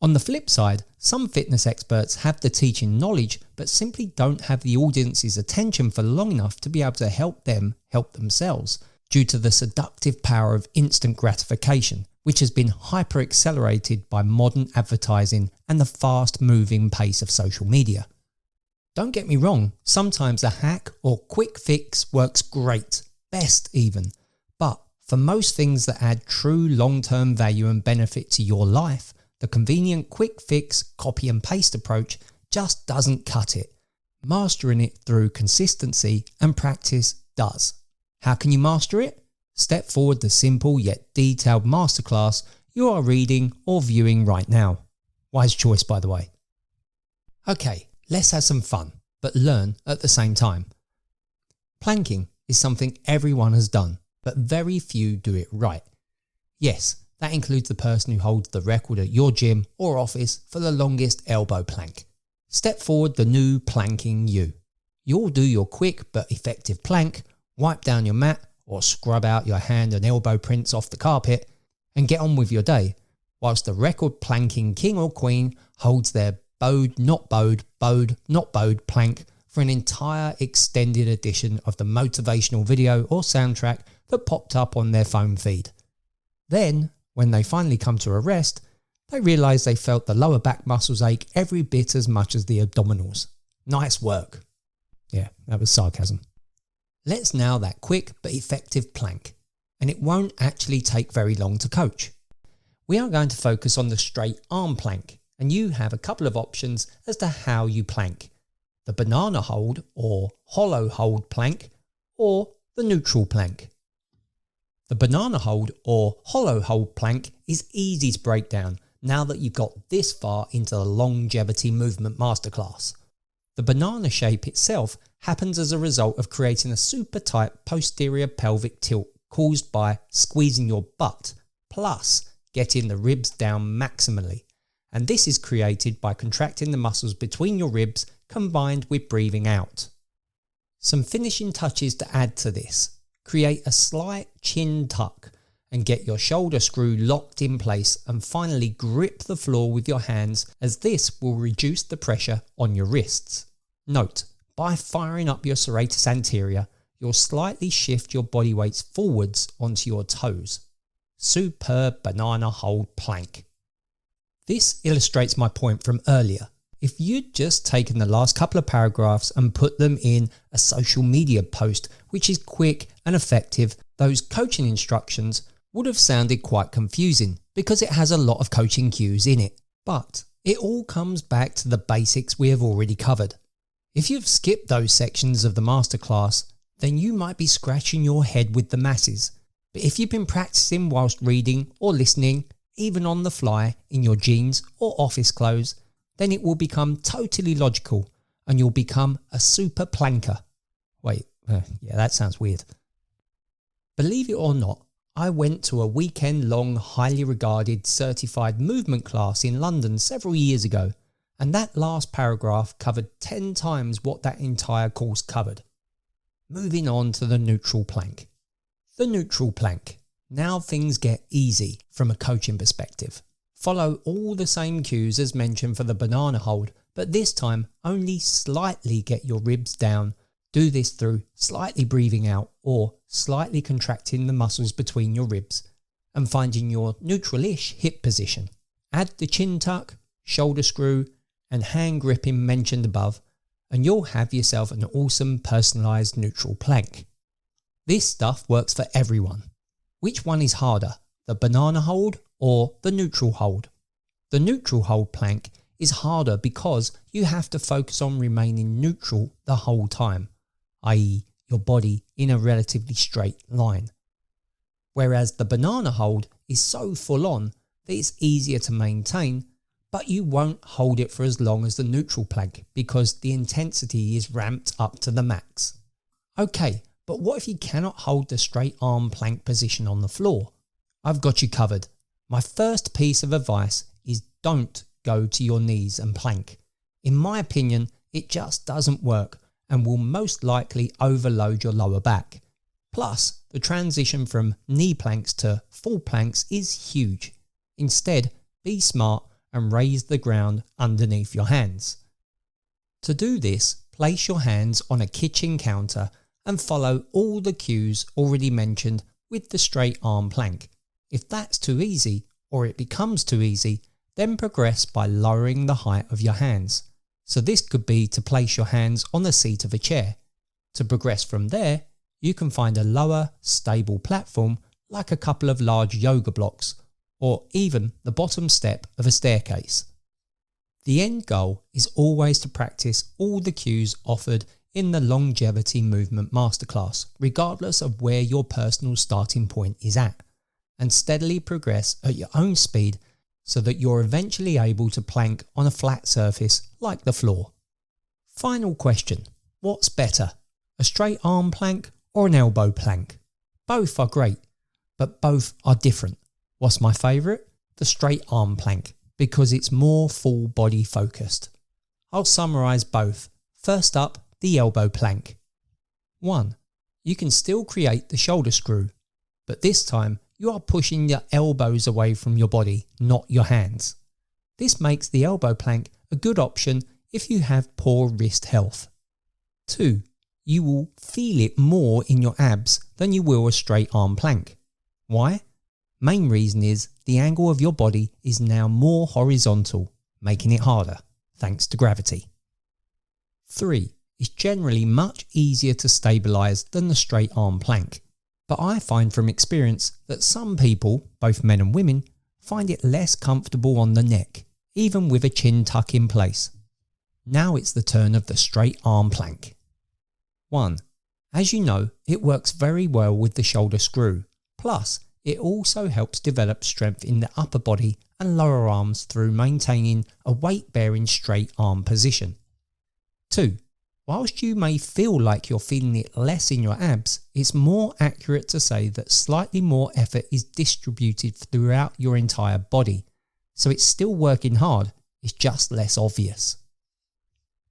On the flip side, some fitness experts have the teaching knowledge but simply don't have the audience's attention for long enough to be able to help them help themselves due to the seductive power of instant gratification, which has been hyper-accelerated by modern advertising and the fast-moving pace of social media. Don't get me wrong, sometimes a hack or quick fix works great, best even, but for most things that add true long-term value and benefit to your life, the convenient quick fix copy and paste approach just doesn't cut it. Mastering it through consistency and practice does. How can you master it? Step forward the simple yet detailed masterclass you are reading or viewing right now. Wise choice, by the way. Okay, let's have some fun, but learn at the same time. Planking is something everyone has done, but very few do it right. Yes, That includes the person who holds the record at your gym or office for the longest elbow plank. Step forward the new planking you. You'll do your quick but effective plank, wipe down your mat or scrub out your hand and elbow prints off the carpet and get on with your day, whilst the record planking king or queen holds their bowed not bowed, bowed not bowed plank for an entire extended edition of the motivational video or soundtrack that popped up on their phone feed. Then, when they finally come to a rest, they realise they felt the lower back muscles ache every bit as much as the abdominals. Nice work. Yeah, that was sarcasm. Let's now that quick but effective plank, and it won't actually take very long to coach. We are going to focus on the straight arm plank, and you have a couple of options as to how you plank. The banana hold or hollow hold plank, or the neutral plank. The banana hold or hollow hold plank is easy to break down now that you've got this far into the Longevity Movement Masterclass. The banana shape itself happens as a result of creating a super tight posterior pelvic tilt caused by squeezing your butt plus getting the ribs down maximally, and this is created by contracting the muscles between your ribs combined with breathing out. Some finishing touches to add to this. Create a slight chin tuck and get your shoulder screw locked in place, and finally grip the floor with your hands, as this will reduce the pressure on your wrists. Note, by firing up your serratus anterior, you'll slightly shift your body weights forwards onto your toes. Superb banana hold plank. This illustrates my point from earlier. If you'd just taken the last couple of paragraphs and put them in a social media post, which is quick and effective, those coaching instructions would have sounded quite confusing because it has a lot of coaching cues in it. But it all comes back to the basics we have already covered. If you've skipped those sections of the masterclass, then you might be scratching your head with the masses. But if you've been practicing whilst reading or listening, even on the fly in your jeans or office clothes, then it will become totally logical and you'll become a super planker. Wait, yeah, that sounds weird. Believe it or not, I went to a weekend-long, highly regarded certified movement class in London several years ago, and that last paragraph covered 10 times what that entire course covered. Moving on to the neutral plank. The neutral plank. Now things get easy from a coaching perspective. Follow all the same cues as mentioned for the banana hold, but this time only slightly get your ribs down. Do this through slightly breathing out or slightly contracting the muscles between your ribs and finding your neutral-ish hip position. Add the chin tuck, shoulder screw and hand gripping mentioned above, and you'll have yourself an awesome personalised neutral plank. This stuff works for everyone. Which one is harder, the banana hold or the neutral hold? The neutral hold plank is harder because you have to focus on remaining neutral the whole time, i.e. your body in a relatively straight line. Whereas the banana hold is so full on that it's easier to maintain, but you won't hold it for as long as the neutral plank because the intensity is ramped up to the max. Okay, but what if you cannot hold the straight arm plank position on the floor? I've got you covered. My first piece of advice is don't go to your knees and plank. In my opinion, it just doesn't work and will most likely overload your lower back. Plus, the transition from knee planks to full planks is huge. Instead, be smart and raise the ground underneath your hands. To do this, place your hands on a kitchen counter and follow all the cues already mentioned with the straight arm plank. If that's too easy, or it becomes too easy, then progress by lowering the height of your hands. So this could be to place your hands on the seat of a chair. To progress from there, you can find a lower, stable platform like a couple of large yoga blocks, or even the bottom step of a staircase. The end goal is always to practice all the cues offered in the Longevity Movement Masterclass, regardless of where your personal starting point is at, and steadily progress at your own speed so that you're eventually able to plank on a flat surface like the floor. Final question, what's better, a straight arm plank or an elbow plank? Both are great, but both are different. What's my favourite? The straight arm plank, because it's more full body focused. I'll summarise both. First up, the elbow plank. 1. You can still create the shoulder screw, but this time you are pushing your elbows away from your body, not your hands. This makes the elbow plank a good option if you have poor wrist health. 2. You will feel it more in your abs than you will a straight arm plank. Why? Main reason is the angle of your body is now more horizontal, making it harder, thanks to gravity. 3. It's generally much easier to stabilise than the straight arm plank, but I find from experience that some people, both men and women, find it less comfortable on the neck, even with a chin tuck in place. Now it's the turn of the straight arm plank. 1. As you know, it works very well with the shoulder screw, plus it also helps develop strength in the upper body and lower arms through maintaining a weight-bearing straight arm position. 2. Whilst you may feel like you're feeling it less in your abs, it's more accurate to say that slightly more effort is distributed throughout your entire body, so it's still working hard, it's just less obvious.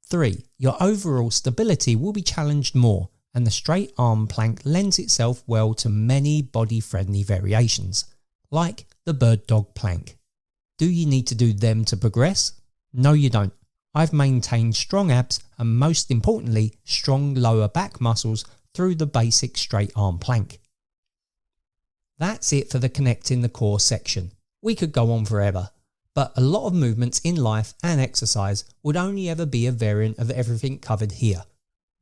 3. Your overall stability will be challenged more, and the straight arm plank lends itself well to many body-friendly variations, like the bird dog plank. Do you need to do them to progress? No, you don't. I've maintained strong abs and, most importantly, strong lower back muscles through the basic straight arm plank. That's it for the connecting the core section. We could go on forever, but a lot of movements in life and exercise would only ever be a variant of everything covered here.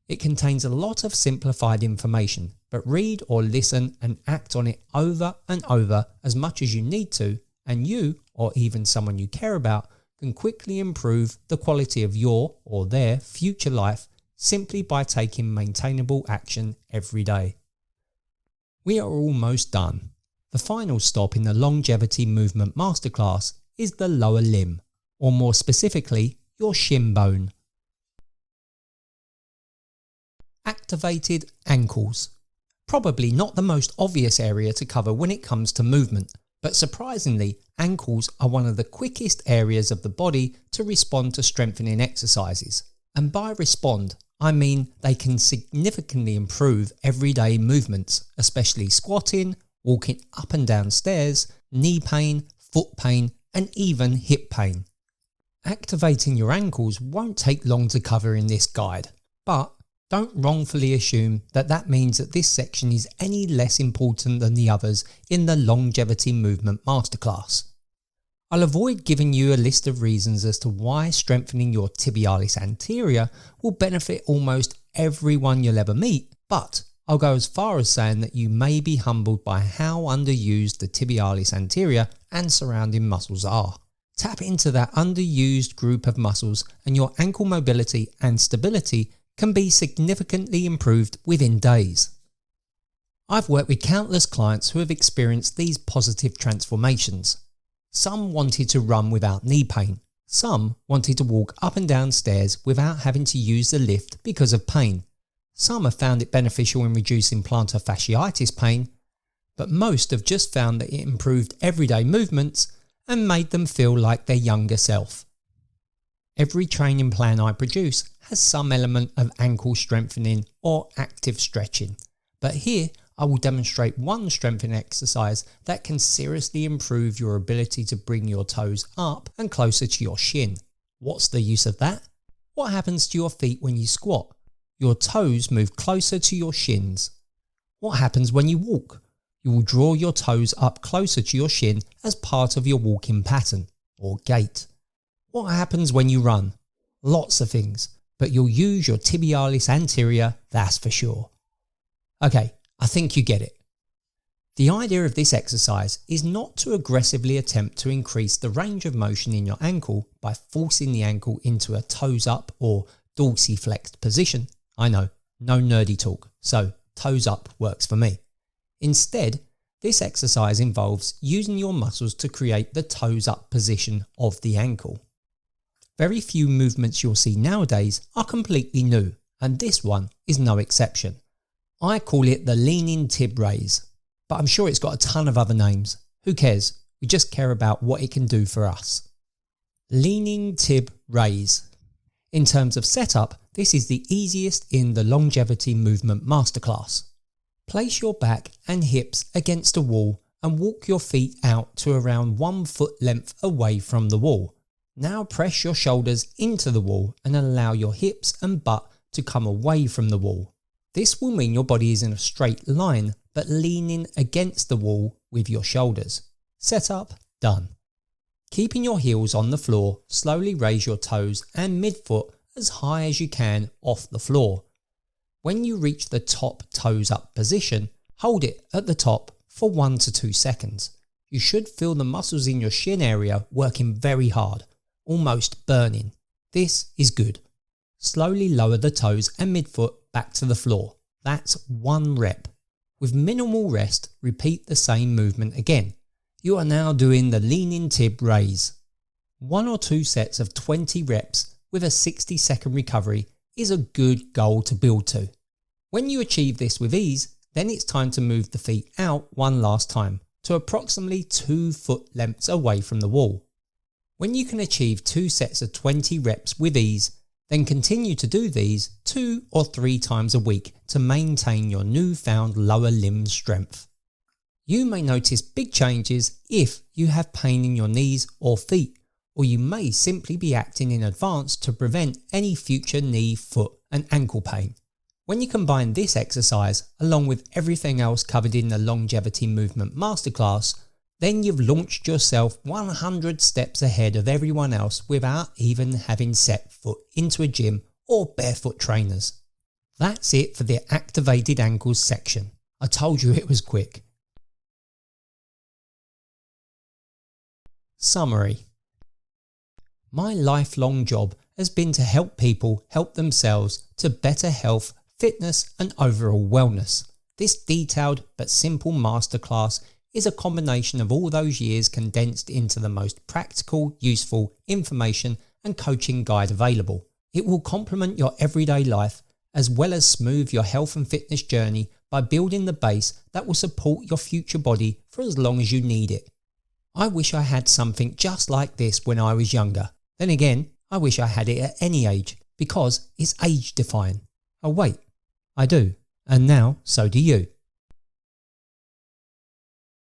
It contains a lot of simplified information, but read or listen and act on it over and over as much as you need to, and you, or even someone you care about, can quickly improve the quality of your or their future life simply by taking maintainable action every day. We are almost done. The final stop in the Longevity Movement Masterclass is the lower limb, or more specifically, your shin bone. Activated ankles. Probably not the most obvious area to cover when it comes to movement, but surprisingly, ankles are one of the quickest areas of the body to respond to strengthening exercises. And by respond, I mean they can significantly improve everyday movements, especially squatting, walking up and down stairs, knee pain, foot pain, and even hip pain. Activating your ankles won't take long to cover in this guide, but don't wrongfully assume that that means that this section is any less important than the others in the Longevity Movement Masterclass. I'll avoid giving you a list of reasons as to why strengthening your tibialis anterior will benefit almost everyone you'll ever meet, but I'll go as far as saying that you may be humbled by how underused the tibialis anterior and surrounding muscles are. Tap into that underused group of muscles and your ankle mobility and stability can be significantly improved within days. I've worked with countless clients who have experienced these positive transformations. Some wanted to run without knee pain. Some wanted to walk up and down stairs without having to use the lift because of pain. Some have found it beneficial in reducing plantar fasciitis pain, but most have just found that it improved everyday movements and made them feel like their younger self. Every training plan I produce has some element of ankle strengthening or active stretching, but here I will demonstrate one strengthening exercise that can seriously improve your ability to bring your toes up and closer to your shin. What's the use of that? What happens to your feet when you squat? Your toes move closer to your shins. What happens when you walk? You will draw your toes up closer to your shin as part of your walking pattern or gait. What happens when you run? Lots of things, but you'll use your tibialis anterior, that's for sure. Okay, I think you get it. The idea of this exercise is not to aggressively attempt to increase the range of motion in your ankle by forcing the ankle into a toes up or dorsiflexed position. I know, no nerdy talk, so toes up works for me. Instead, this exercise involves using your muscles to create the toes up position of the ankle. Very few movements you'll see nowadays are completely new, and this one is no exception. I call it the leaning tib raise, but I'm sure it's got a ton of other names. Who cares? We just care about what it can do for us. Leaning TwB raise. In terms of setup, this is the easiest in the Longevity Movement Masterclass. Place your back and hips against a wall and walk your feet out to around 1 foot length away from the wall. Now press your shoulders into the wall and allow your hips and butt to come away from the wall. This will mean your body is in a straight line but leaning against the wall with your shoulders. Setup done. Keeping your heels on the floor, slowly raise your toes and midfoot as high as you can off the floor. When you reach the top toes up position, hold it at the top for 1 to 2 seconds. You should feel the muscles in your shin area working very hard, almost burning. This is good. Slowly lower the toes and midfoot back to the floor. That's 1 rep. With minimal rest, repeat the same movement again. You are now doing the leaning TwB raise. 1 or 2 sets of 20 reps with a 60-second recovery is a good goal to build to. When you achieve this with ease, then it's time to move the feet out one last time to approximately 2 foot lengths away from the wall. When you can achieve 2 sets of 20 reps with ease, then continue to do these 2 or 3 times a week to maintain your newfound lower limb strength. You may notice big changes if you have pain in your knees or feet, or you may simply be acting in advance to prevent any future knee, foot and ankle pain. When you combine this exercise along with everything else covered in the Longevity Movement Masterclass, then you've launched yourself 100 steps ahead of everyone else without even having set foot into a gym or barefoot trainers. That's it for the activated ankles section. I told you it was quick. Summary. My lifelong job has been to help people help themselves to better health, fitness and overall wellness. This detailed but simple masterclass is a combination of all those years condensed into the most practical, useful information and coaching guide available. It will complement your everyday life as well as smooth your health and fitness journey by building the base that will support your future body for as long as you need it. I wish I had something just like this when I was younger. Then again, I wish I had it at any age because it's age defying. Oh wait, I do. And now so do you.